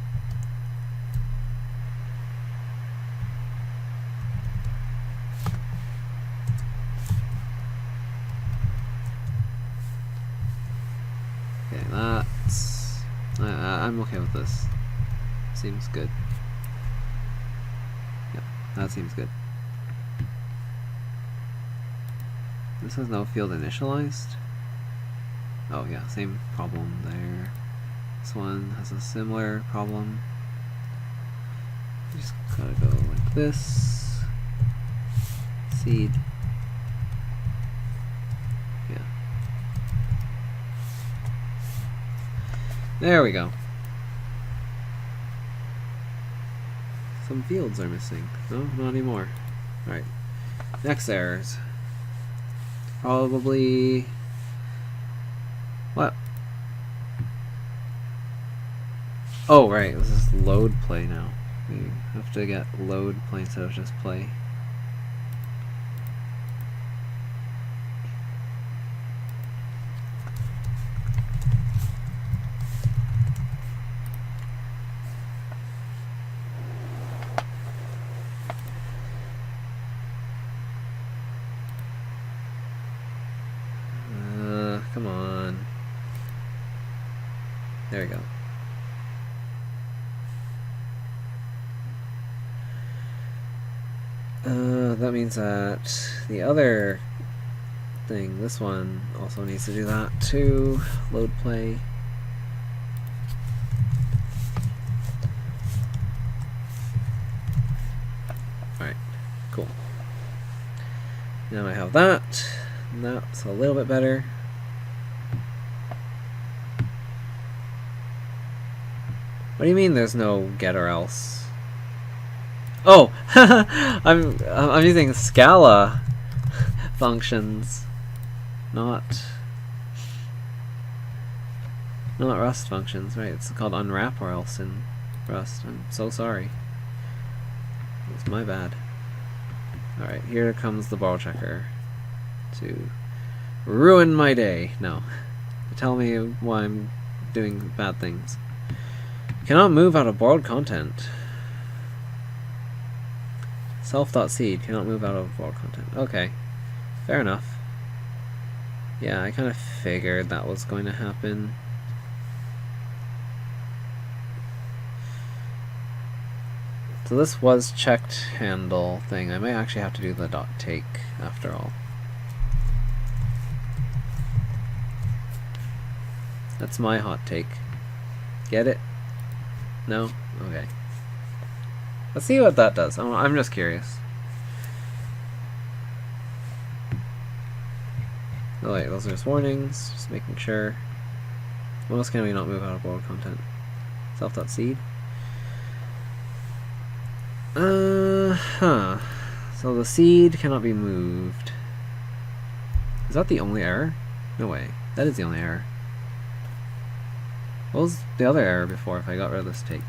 Okay, that's... I'm okay with this. Seems good. Yep, that seems good. This has no field initialized. Oh yeah, same problem there. This one has a similar problem. You just gotta go like this. Seed. Yeah. There we go. Some fields are missing. No, not anymore. Alright. Next errors. Probably... What? Oh, right. This is LoadPlay now. We have to get LoadPlay instead of just play. Come on. There we go. That means that the other thing, this one, also needs to do that too. LoadPlay. Alright, cool. Now I have that. And that's a little bit better. What do you mean there's no get or else? Oh, I'm using Scala functions, not Rust functions. Right? It's called unwrap or else in Rust. I'm so sorry. It's my bad. All right, here comes the ball checker to ruin my day. No, tell me why I'm doing bad things. Cannot move out of borrowed content. SelfThought seed cannot move out of borrowed content. Okay, fair enough. Yeah, I kind of figured that was going to happen. So this was checked handle thing. I might actually have to do the .take after all. That's my hot take. Get it? No? Okay. Let's see what that does. I'm just curious. Oh wait, those are just warnings. Just making sure. What else can we not move out of borrowed content? SelfThought seed. So the seed cannot be moved. Is that the only error? No way. That is the only error. What was the other error before if I got rid of this take?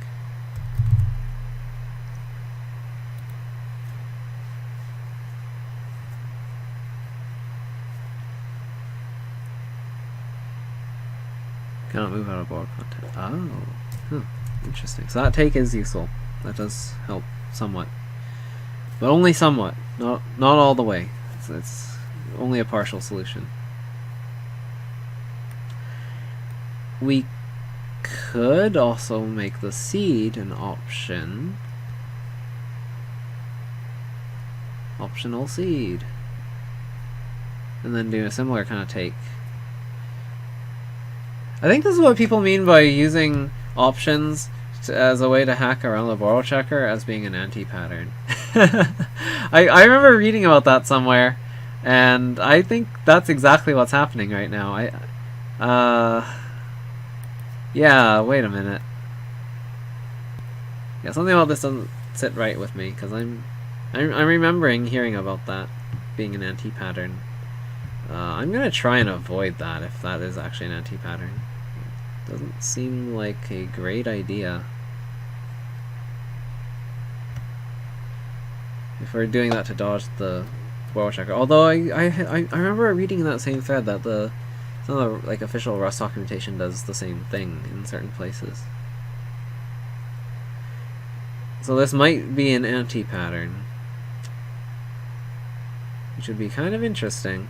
Cannot move out of borrowed content. Oh. Interesting. So that take is useful. That does help somewhat. But only somewhat. Not all the way. It's only a partial solution. We could also make the seed an option. Optional seed. And then do a similar kind of take. I think this is what people mean by using options as a way to hack around the borrow checker as being an anti-pattern. I remember reading about that somewhere, and I think that's exactly what's happening right now. Yeah, wait a minute. Yeah, something about this doesn't sit right with me, because I'm remembering hearing about that being an anti-pattern. I'm gonna try and avoid that if that is actually an anti-pattern. Doesn't seem like a great idea. If we're doing that to dodge the borrow checker. Although I remember reading in that same thread that some of the official Rust documentation does the same thing in certain places. So this might be an anti-pattern, which would be kind of interesting.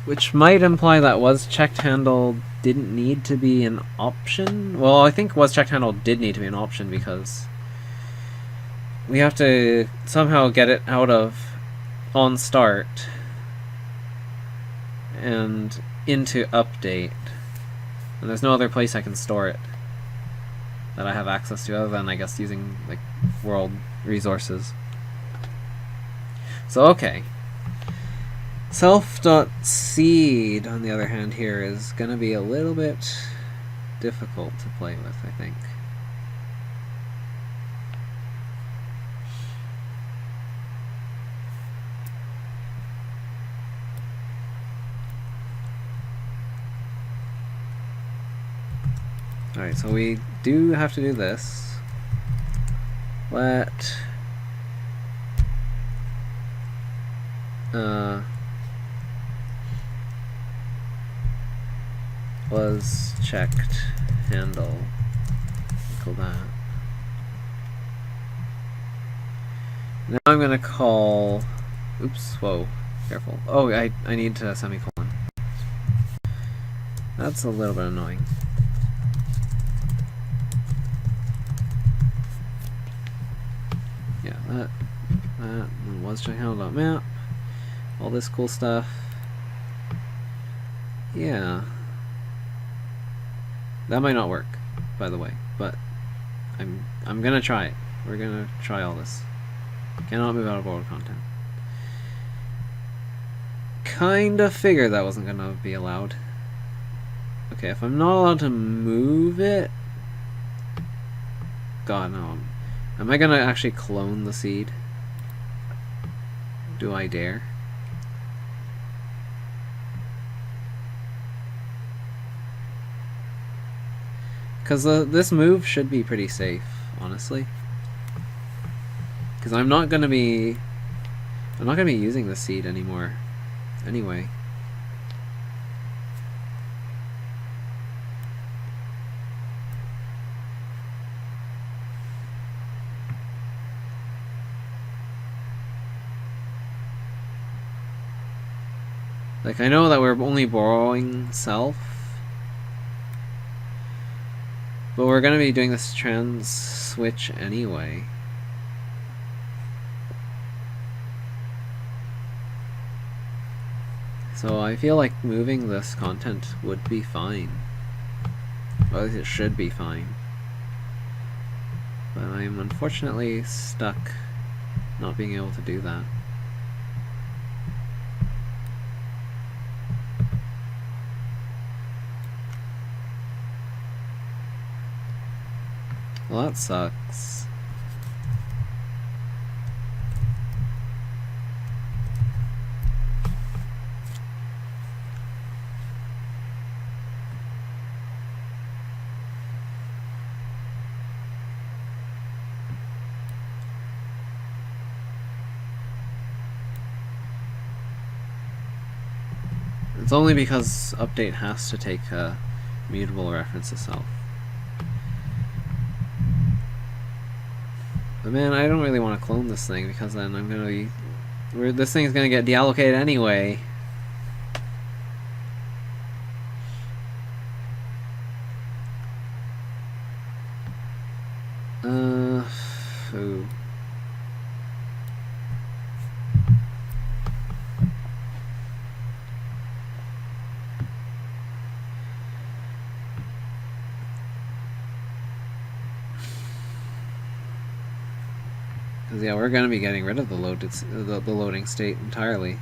which might imply that was checked handle didn't need to be an option. Well, I think was checked handle did need to be an option because we have to somehow get it out of on start and into update, and there's no other place I can store it that I have access to other than, I guess, using like world resources. So okay, Self.seed on the other hand here is gonna be a little bit difficult to play with, I think. Alright, so we do have to do this. Let was checked handle equal that. Now I'm gonna call, oops, whoa, careful. Oh, I need to semicolon. That's a little bit annoying. Yeah, that was checked handle.map. All this cool stuff. Yeah. That might not work, by the way, but I'm gonna try it. We're gonna try all this. Cannot move out of borrowed content. Kinda figured that wasn't gonna be allowed. Okay, if I'm not allowed to move it, God no. Am I gonna actually clone the seed? Do I dare? Because this move should be pretty safe, honestly. Because I'm not gonna be using the seed anymore, anyway. Like, I know that we're only borrowing self, but we're gonna be doing this trans switch anyway. So I feel like moving this content would be fine. Or at least it should be fine. But I am unfortunately stuck not being able to do that. Well, that sucks. It's only because update has to take a mutable reference to self. But man, I don't really want to clone this thing because then I'm gonna be... this thing's gonna get deallocated anyway. Ooh. Because yeah, we're gonna be getting rid of the loading state entirely.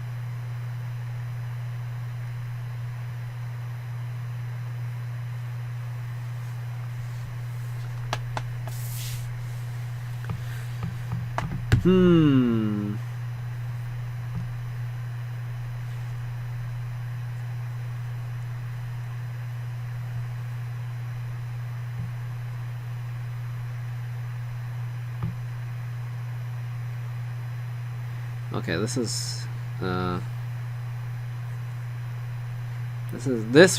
Okay, this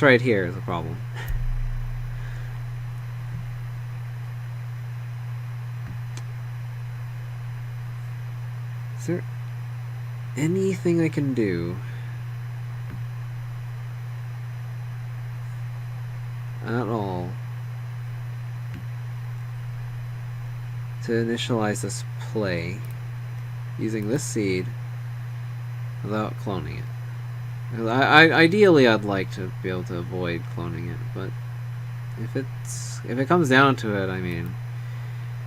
right here is a problem. Is there anything I can do? at all to initialize this play using this seed without cloning it. Ideally, I'd like to be able to avoid cloning it, but if it comes down to it, I mean,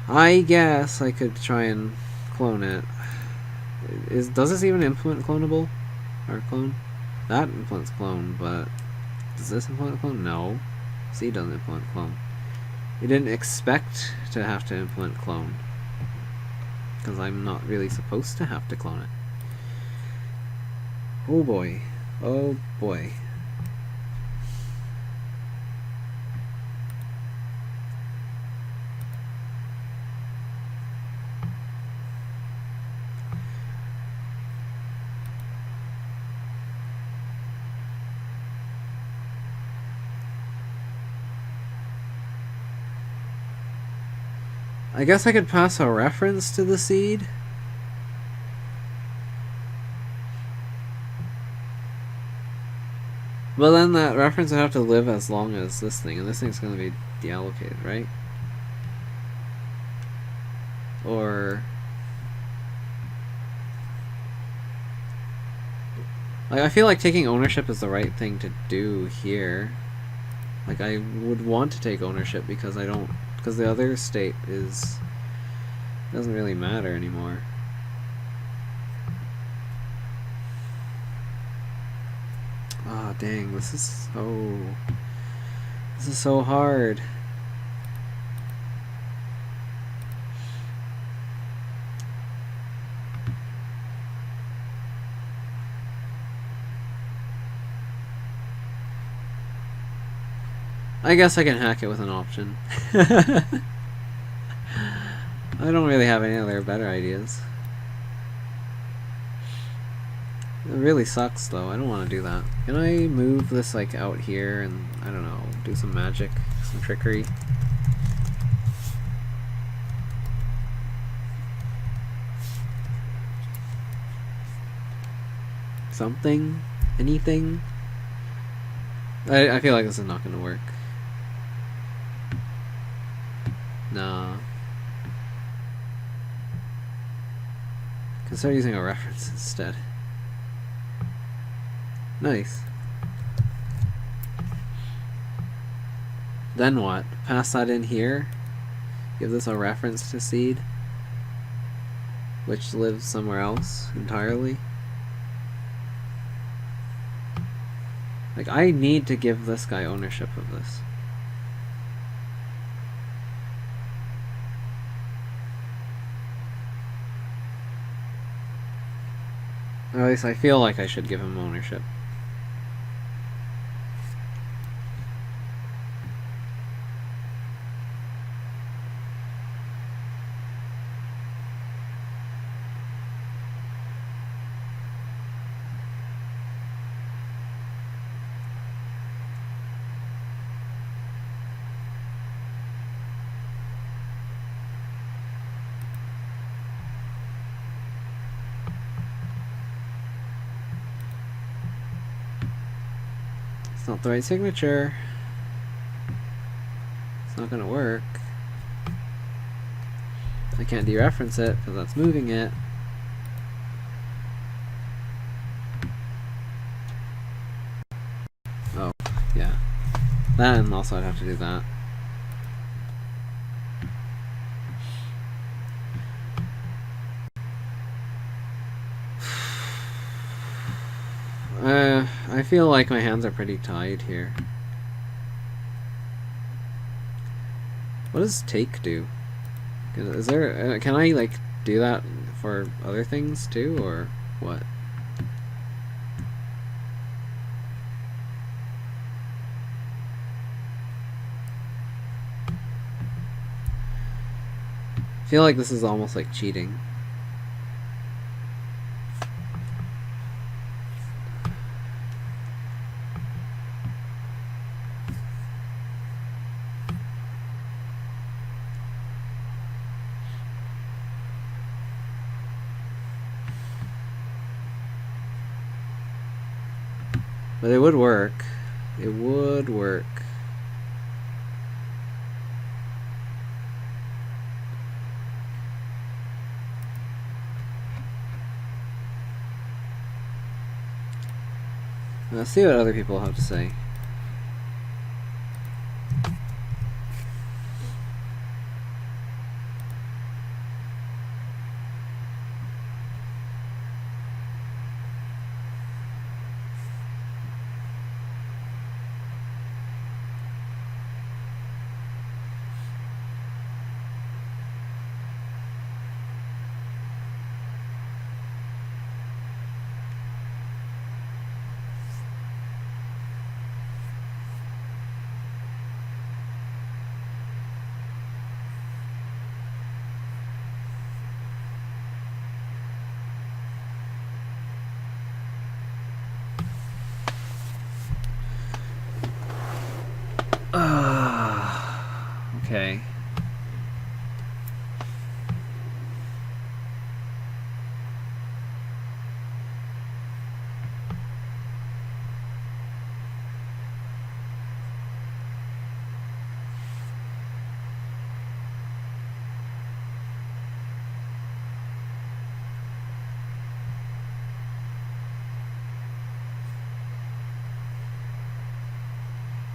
I guess I could try and clone it. Does this even implement clonable? Or clone? That implements clone, but does this implement clone? No. C doesn't implement clone. We didn't expect to have to implement clone, because I'm not really supposed to have to clone it. Oh boy. Oh boy. I guess I could pass a reference to the seed. But then that reference would have to live as long as this thing, and this thing's going to be deallocated, right? Or... like, I feel like taking ownership is the right thing to do here. Like, I would want to take ownership because I don't... because the other state doesn't really matter anymore. Ah, dang, this is so hard. I guess I can hack it with an option. I don't really have any other better ideas. It really sucks though. I don't want to do that. Can I move this like out here and, I don't know, do some magic, some trickery? Something? Anything? I feel like this is not going to work. Nah. Can start using a reference instead. Nice. Then what? Pass that in here? Give this a reference to seed? Which lives somewhere else entirely? Like, I need to give this guy ownership of this. Or at least I feel like I should give him ownership. It's not the right signature. It's not gonna work. I can't dereference it because that's moving it. Oh, yeah. Then also I'd have to do that. I feel like my hands are pretty tied here. What does take do? Is there? Can I like do that for other things too, or what? I feel like this is almost like cheating. But it would work. It would work. Let's see what other people have to say. Okay.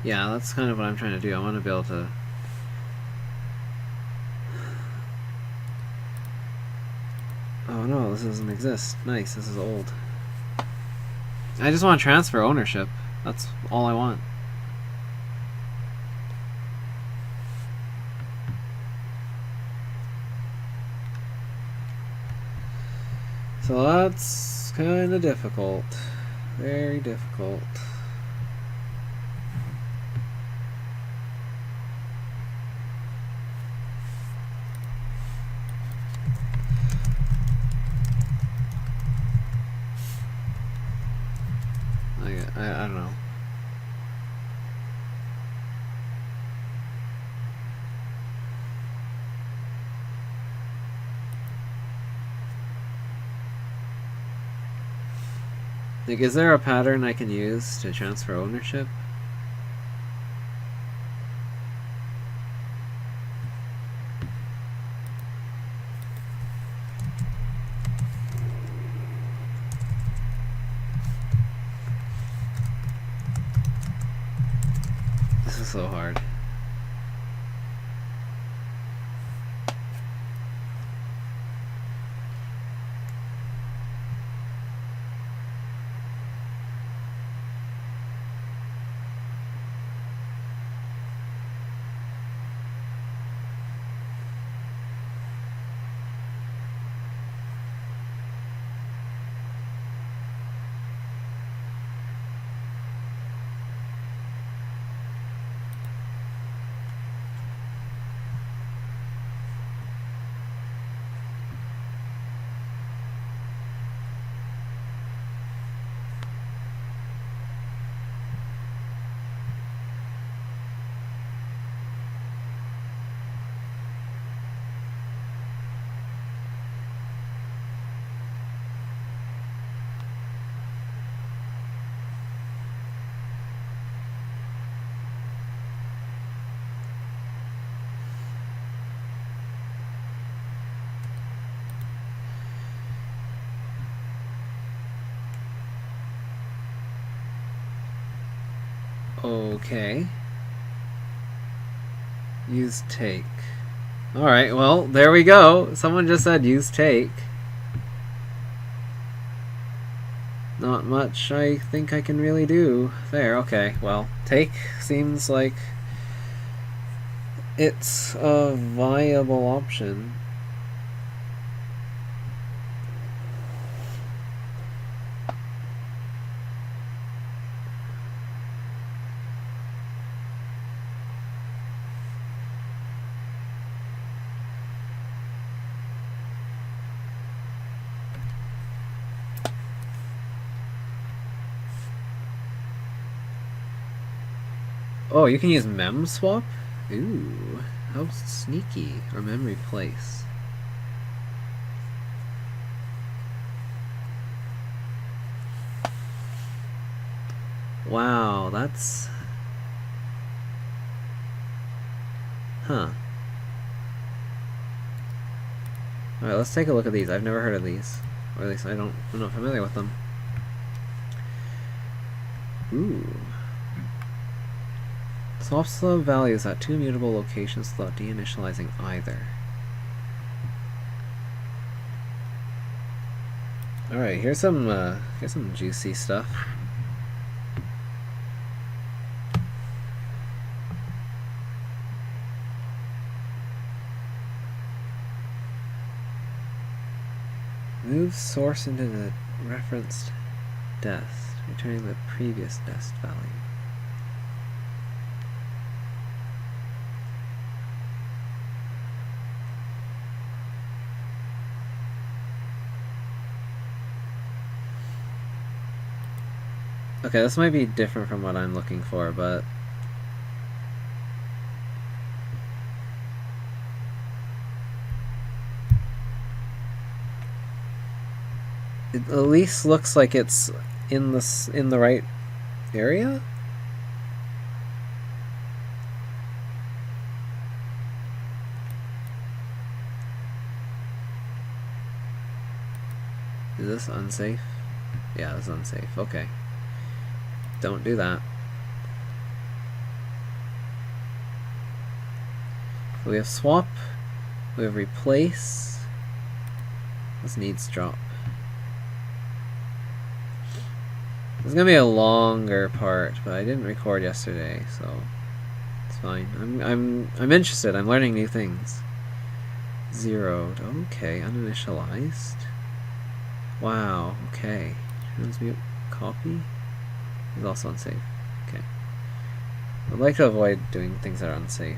Yeah, that's kind of what I'm trying to do. I want to be able to... Oh no, this doesn't exist. Nice, this is old. I just want to transfer ownership. That's all I want. So that's kind of difficult. Very difficult. I don't know. Like, is there a pattern I can use to transfer ownership? This is so hard. Okay. Use take. Alright, well, there we go. Someone just said use take. Not much I think I can really do there. Okay, well, take seems like it's a viable option. Oh, you can use mem swap? Ooh, how sneaky. Or memory place. Wow, that's... Huh. Alright, let's take a look at these. I've never heard of these. Or at least I'm not familiar with them. Ooh. Swaps the values at 2 mutable locations without deinitializing either. Alright, here's some juicy stuff. Move source into the referenced dest, returning the previous dest value. Okay, this might be different from what I'm looking for, but it at least looks like it's in the right area. Is this unsafe? Yeah, it's unsafe. Okay. Don't do that. So we have swap, we have replace. This needs drop. This is gonna be a longer part, but I didn't record yesterday, so it's fine. I'm interested. I'm learning new things. Zeroed. Okay, uninitialized. Wow. Okay. Transmute copy is also unsafe. Okay. I'd like to avoid doing things that are unsafe.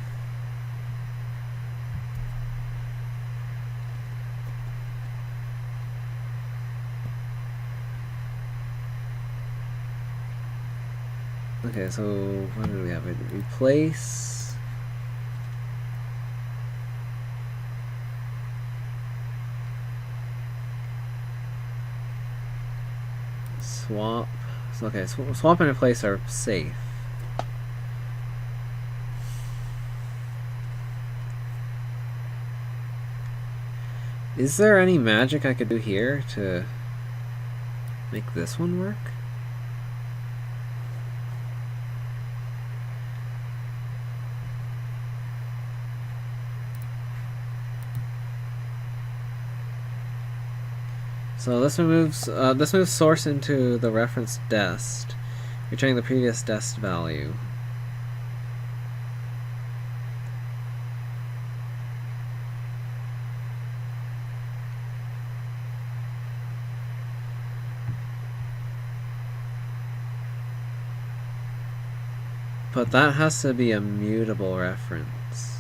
Okay, so what do we have? Replace. Swap. Okay, swap and replace are safe. Is there any magic I could do here to make this one work? So this moves source into the reference dest, returning the previous dest value. But that has to be a mutable reference.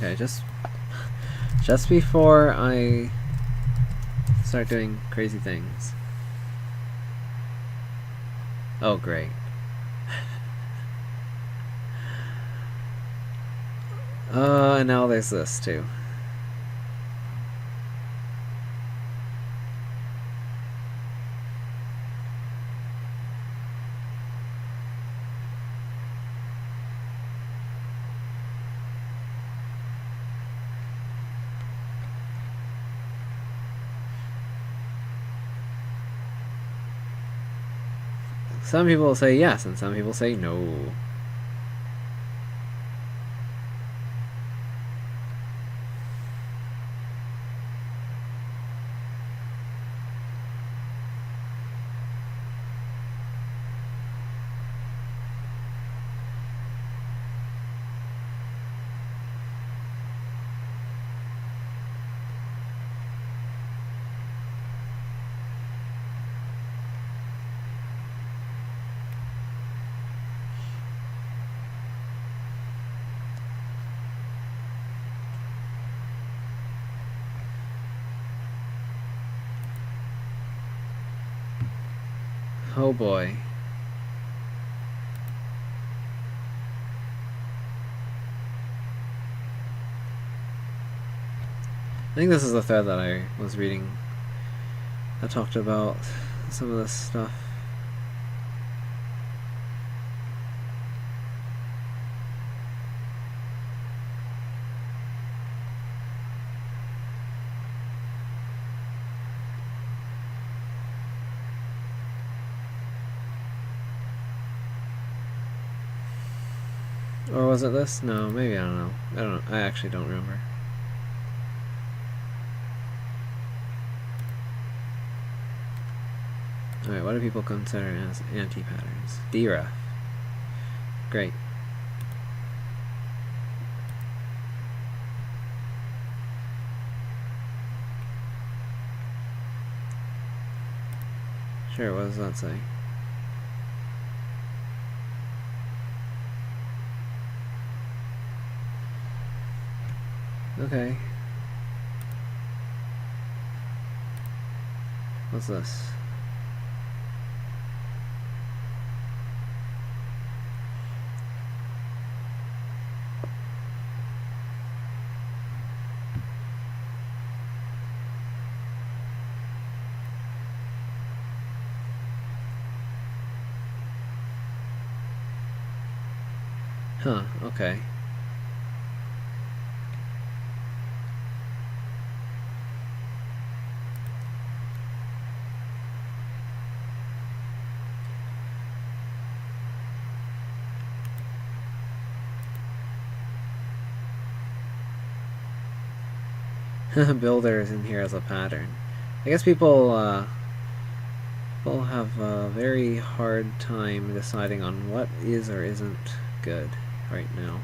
Okay, just before I start doing crazy things. Oh, great. And now there's this too. Some people say yes, and some people say no. Oh boy. think this is the thread that I was reading that talked about some of this stuff. Or was it this? No, maybe, I don't know. I actually don't remember. Alright, what do people consider as anti-patterns? DREF. Great. Sure, what does that say? Okay. What's this? Huh, okay. Builders in here as a pattern. I guess people have a very hard time deciding on what is or isn't good right now.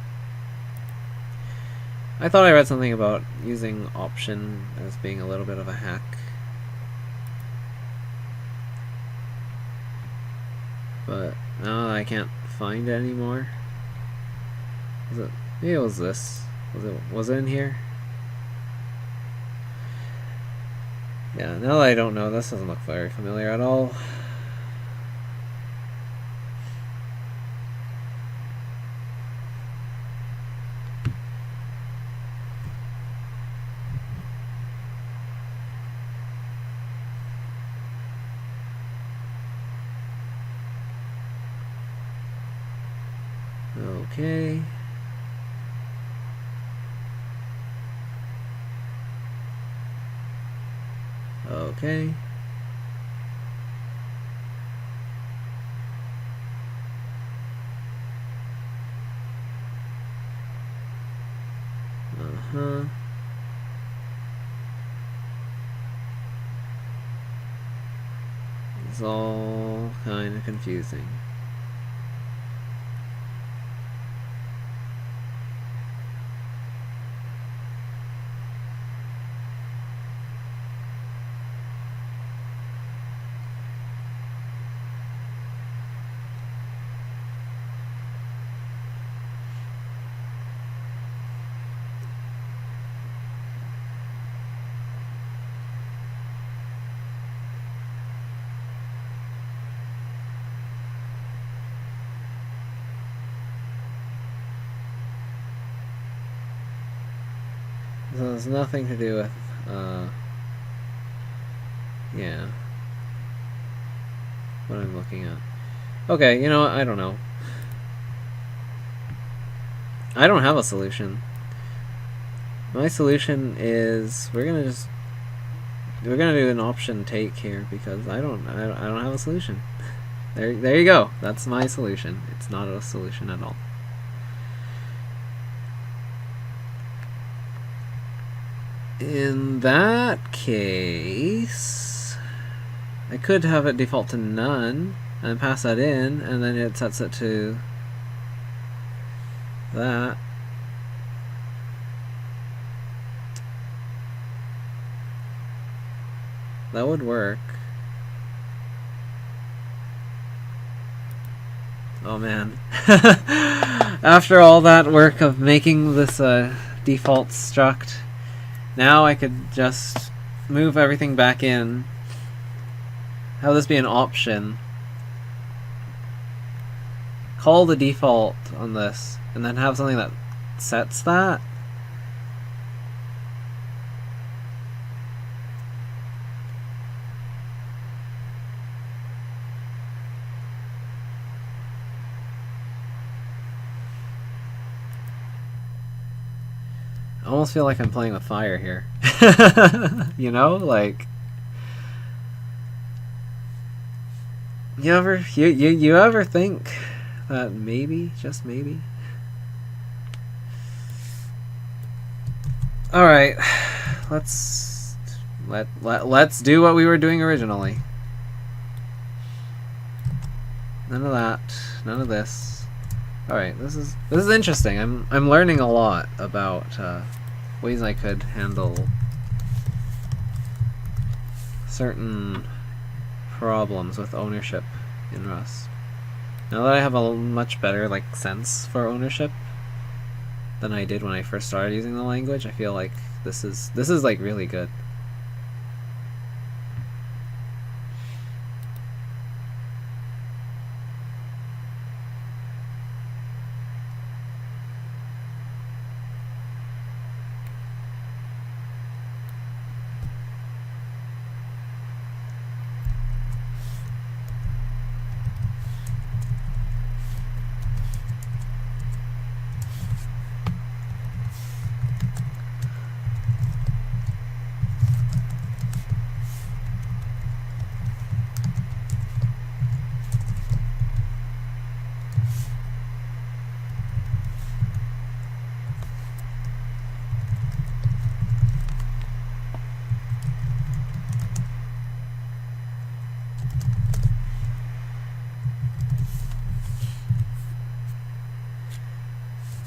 I thought I read something about using option as being a little bit of a hack, but now I can't find it anymore. Maybe it was this. Was it in here? Yeah, now that I don't know, this doesn't look very familiar at all. Okay. Okay. Uh-huh. It's all kind of confusing. So it's nothing to do with, yeah, what I'm looking at. Okay, you know what? I don't know. I don't have a solution. My solution is we're gonna do an Option.take here because I don't have a solution. There you go. That's my solution. It's not a solution at all. In that case, I could have it default to none and pass that in, and then it sets it to that. That would work. Oh man. After all that work of making this default struct, now I could just move everything back in, have this be an option, call the default on this, and then have something that sets that. I almost feel like I'm playing with fire here. You know, like you ever think that maybe, just maybe? All right, let's do what we were doing originally. None of that. None of this. All right, this is interesting. I'm learning a lot about ways I could handle certain problems with ownership in Rust. Now that I have a much better like sense for ownership than I did when I first started using the language, I feel like this is like really good.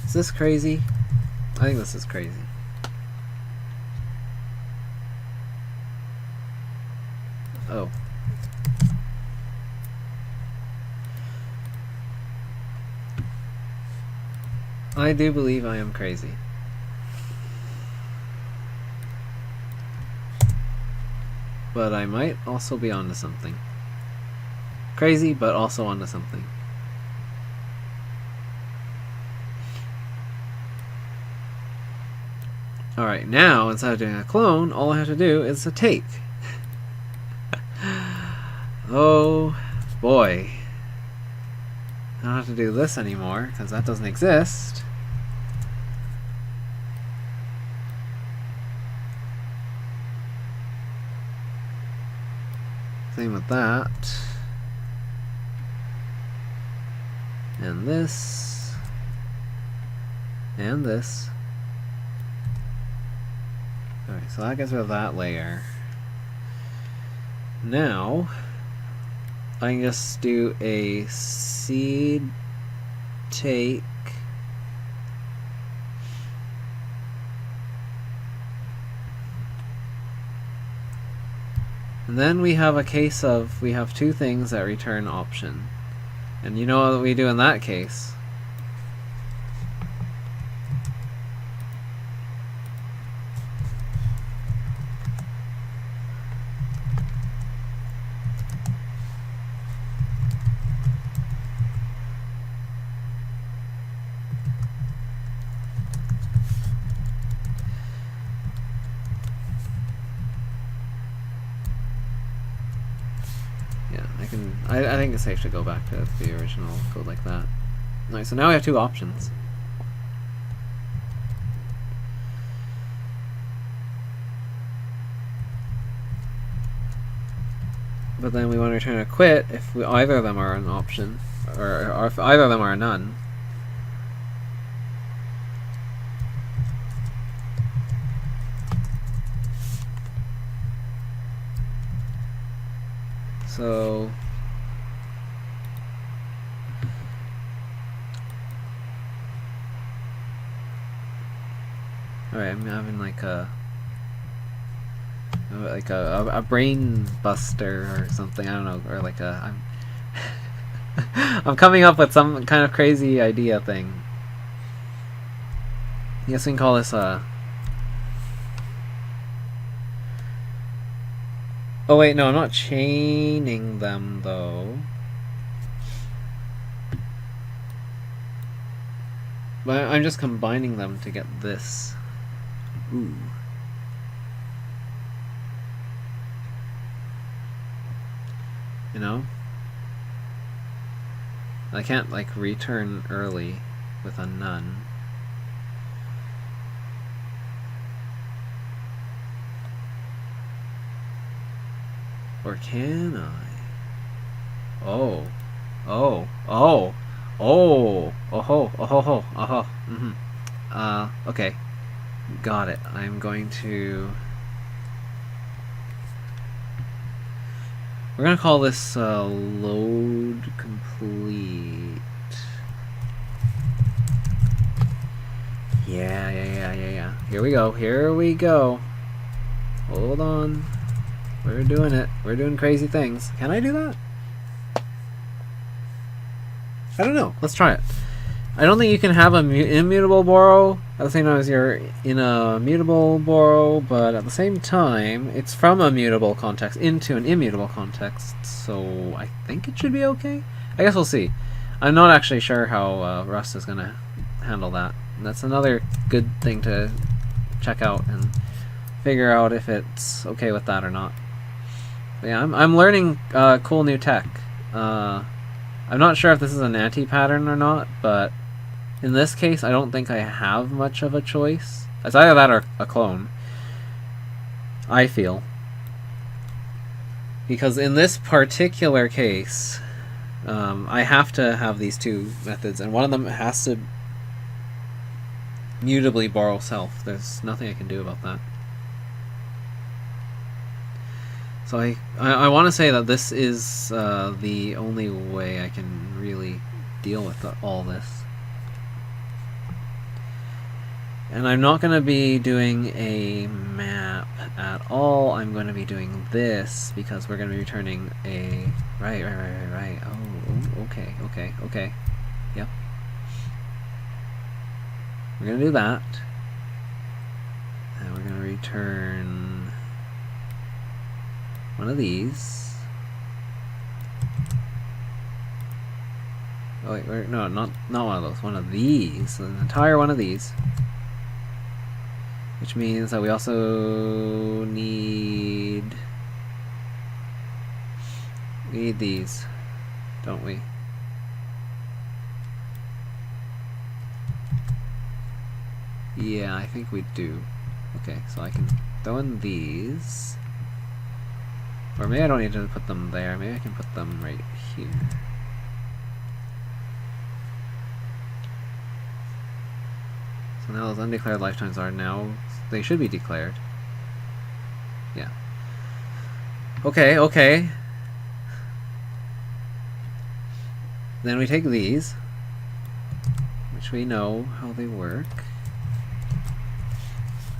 Is this crazy? I think this is crazy. Oh. I do believe I am crazy. But I might also be onto something. Crazy, but also onto something. Alright, now, instead of doing a clone, all I have to do is a take. Oh, boy. I don't have to do this anymore, because that doesn't exist. Same with that. And this. And this. Alright, so that gets rid of that layer. Now, I can just do a seed take. And then we have a case of, we have two things that return option. And you know what we do in that case? I think it's safe to go back to the original code like that. Alright, so now we have two options. But then we want to return a quit if either of them are an option, or if either of them are a none. So alright, I'm having like a brain buster or something, I don't know, or like a I'm coming up with some kind of crazy idea thing. I guess we can call this a oh wait, no, I'm not chaining them though. But I'm just combining them to get this. Ooh. You know? I can't like return early with a none. Or can I? Oh. Oh. Oh. Oh. Oh-ho. Oh-ho. Oh-ho. Mm-hmm. Okay. Got it. I'm going to... We're gonna call this load complete. Yeah. Here we go. Here we go. Hold on. We're doing it. We're doing crazy things. Can I do that? I don't know. Let's try it. I don't think you can have an immutable borrow at the same time as you're in a mutable borrow, but at the same time, it's from a mutable context into an immutable context, so I think it should be okay. I guess we'll see. I'm not actually sure how Rust is going to handle that. And that's another good thing to check out and figure out if it's okay with that or not. But yeah, I'm learning cool new tech. I'm not sure if this is an anti-pattern or not, but in this case, I don't think I have much of a choice. It's either that or a clone, I feel. Because in this particular case, I have to have these two methods, and one of them has to mutably borrow self. There's nothing I can do about that. So I want to say that this is the only way I can really deal with all this. And I'm not going to be doing a map at all. I'm going to be doing this because we're going to be returning a... Right. Oh, okay. Yep. We're going to do that. And we're going to return one of these. Oh wait, no, not one of those. One of these. An entire one of these. Which means that we also need... We need these, don't we? Yeah, I think we do. Okay, so I can throw in these. Or maybe I don't need to put them there. Maybe I can put them right here. So now those undeclared lifetimes are now... They should be declared. Yeah. Okay. Then we take these, which we know how they work.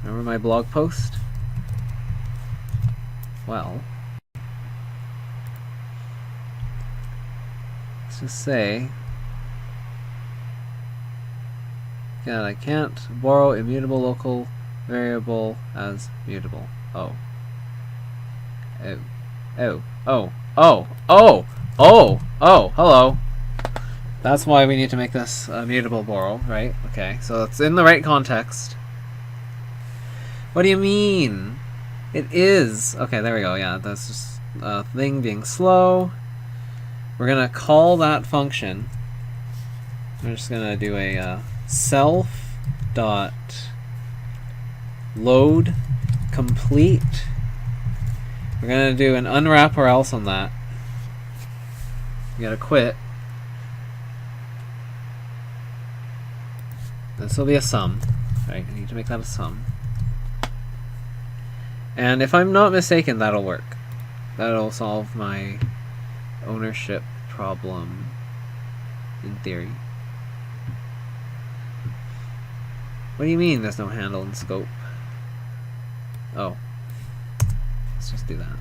Remember my blog post? Well, let's just say that I can't borrow immutable local variable as mutable. Oh, hello. That's why we need to make this mutable borrow, right? Okay, so it's in the right context. What do you mean? It is. Okay, there we go. Yeah, that's just a thing being slow. We're gonna call that function. We're just gonna do a self.load complete. We're gonna do an unwrap or else on that. You gotta quit. This will be a sum. Right, I need to make that a sum. And if I'm not mistaken, that'll work. That'll solve my ownership problem, in theory. What do you mean there's no handle and scope? Oh. Let's just do that.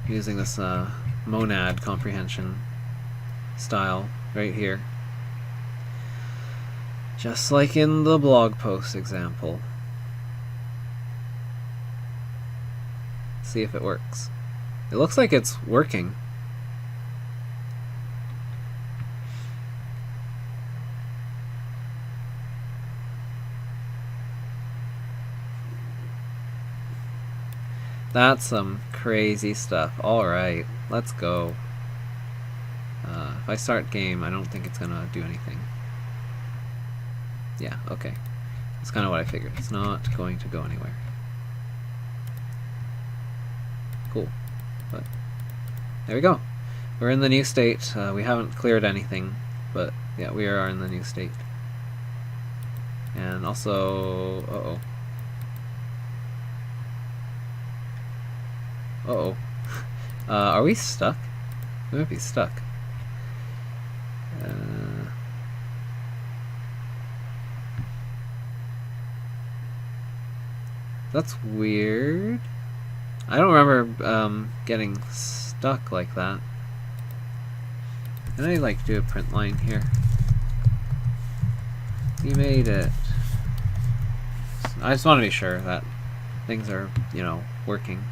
Using this monad comprehension style right here. Just like in the blog post example. See if it works. It looks like it's working. That's some crazy stuff. Alright, let's go. If I start game, I don't think it's gonna do anything. Yeah, okay. That's kind of what I figured. It's not going to go anywhere. Cool. But there we go. We're in the new state. We haven't cleared anything, but yeah, we are in the new state. And also, uh-oh. Uh-oh. Are we stuck? We might be stuck. That's weird. I don't remember getting stuck like that. Can I like do a print line here? You made it. I just want to be sure that things are, you know, working.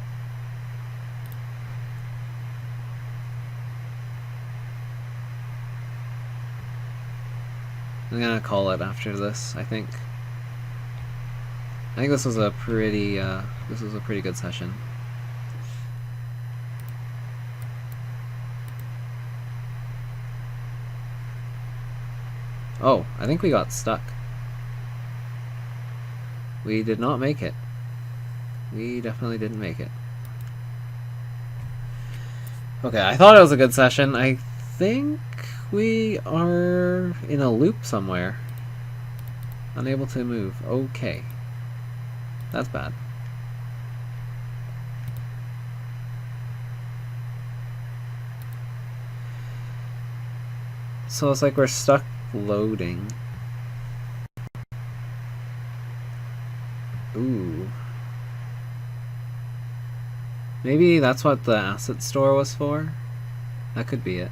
I'm gonna call it after this, I think. I think this was a pretty good session. Oh, I think we got stuck. We did not make it. We definitely didn't make it. Okay, I thought it was a good session. I think we are in a loop somewhere. Unable to move. Okay. That's bad. So it's like we're stuck loading. Ooh. Maybe that's what the asset store was for? That could be it.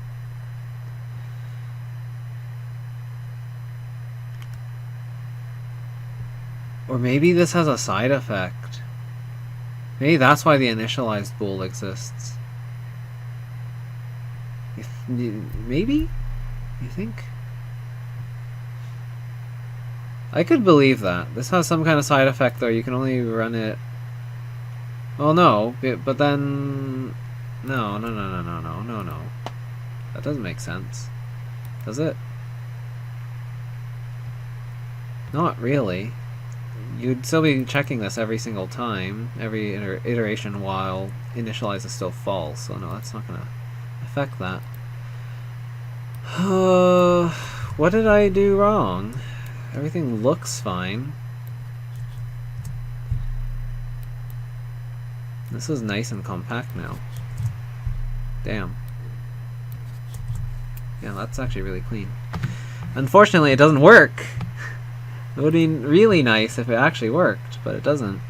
Or maybe this has a side effect. Maybe that's why the initialized bool exists. Maybe? You think? I could believe that. This has some kind of side effect though. You can only run it... Well, no. But then... No. That doesn't make sense. Does it? Not really. You'd still be checking this every single time, every iteration while initialize is still false, so no, that's not going to affect that. What did I do wrong? Everything looks fine. This is nice and compact now. Damn. Yeah, that's actually really clean. Unfortunately, it doesn't work. It would be really nice if it actually worked, but it doesn't.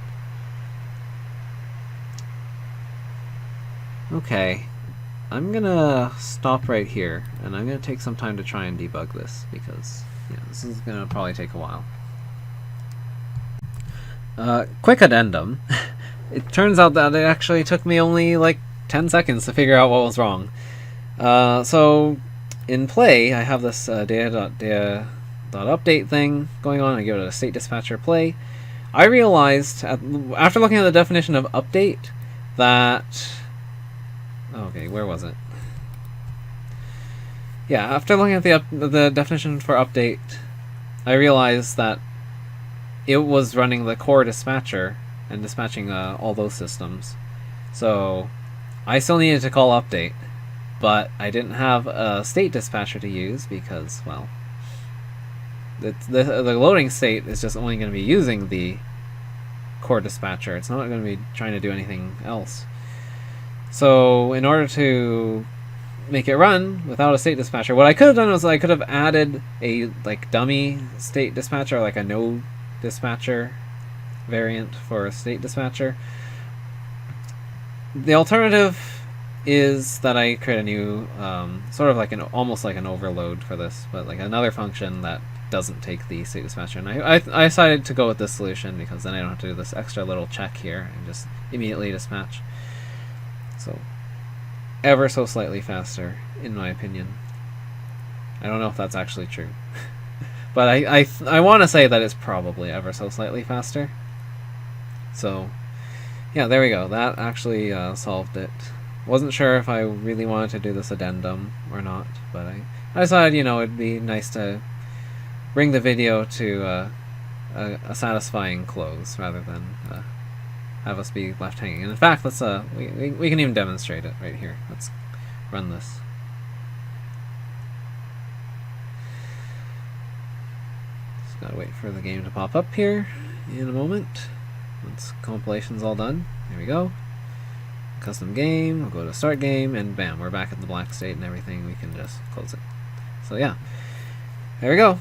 Okay, I'm gonna stop right here, and I'm gonna take some time to try and debug this, because yeah, this is gonna probably take a while. Quick addendum. It turns out that it actually took me only like 10 seconds to figure out what was wrong. So in play, I have this data.update thing going on. I give it a state dispatcher play. I realized after looking at the definition of update that... Okay, where was it? Yeah, after looking at the definition for update, I realized that it was running the core dispatcher and dispatching all those systems. So I still needed to call update, but I didn't have a state dispatcher to use because, well, the loading state is just only going to be using the core dispatcher. It's not going to be trying to do anything else. So in order to make it run without a state dispatcher, what I could have done was I could have added a like dummy state dispatcher, like a no dispatcher variant for a state dispatcher. The alternative is that I create a new sort of like almost like an overload for this, but like another function that doesn't take the state dispatcher, and I decided to go with this solution because then I don't have to do this extra little check here and just immediately dispatch. So ever so slightly faster, in my opinion. I don't know if that's actually true, but I want to say that it's probably ever so slightly faster. So yeah, there we go. That actually solved it. Wasn't sure if I really wanted to do this addendum or not, but I decided, you know, it'd be nice to bring the video to a satisfying close rather than have us be left hanging. And in fact, let's we can even demonstrate it right here. Let's run this. Just gotta wait for the game to pop up here in a moment. Once compilation's all done, here we go. Custom game, we'll go to start game, and bam, we're back in the black state and everything. We can just close it. So yeah, there we go.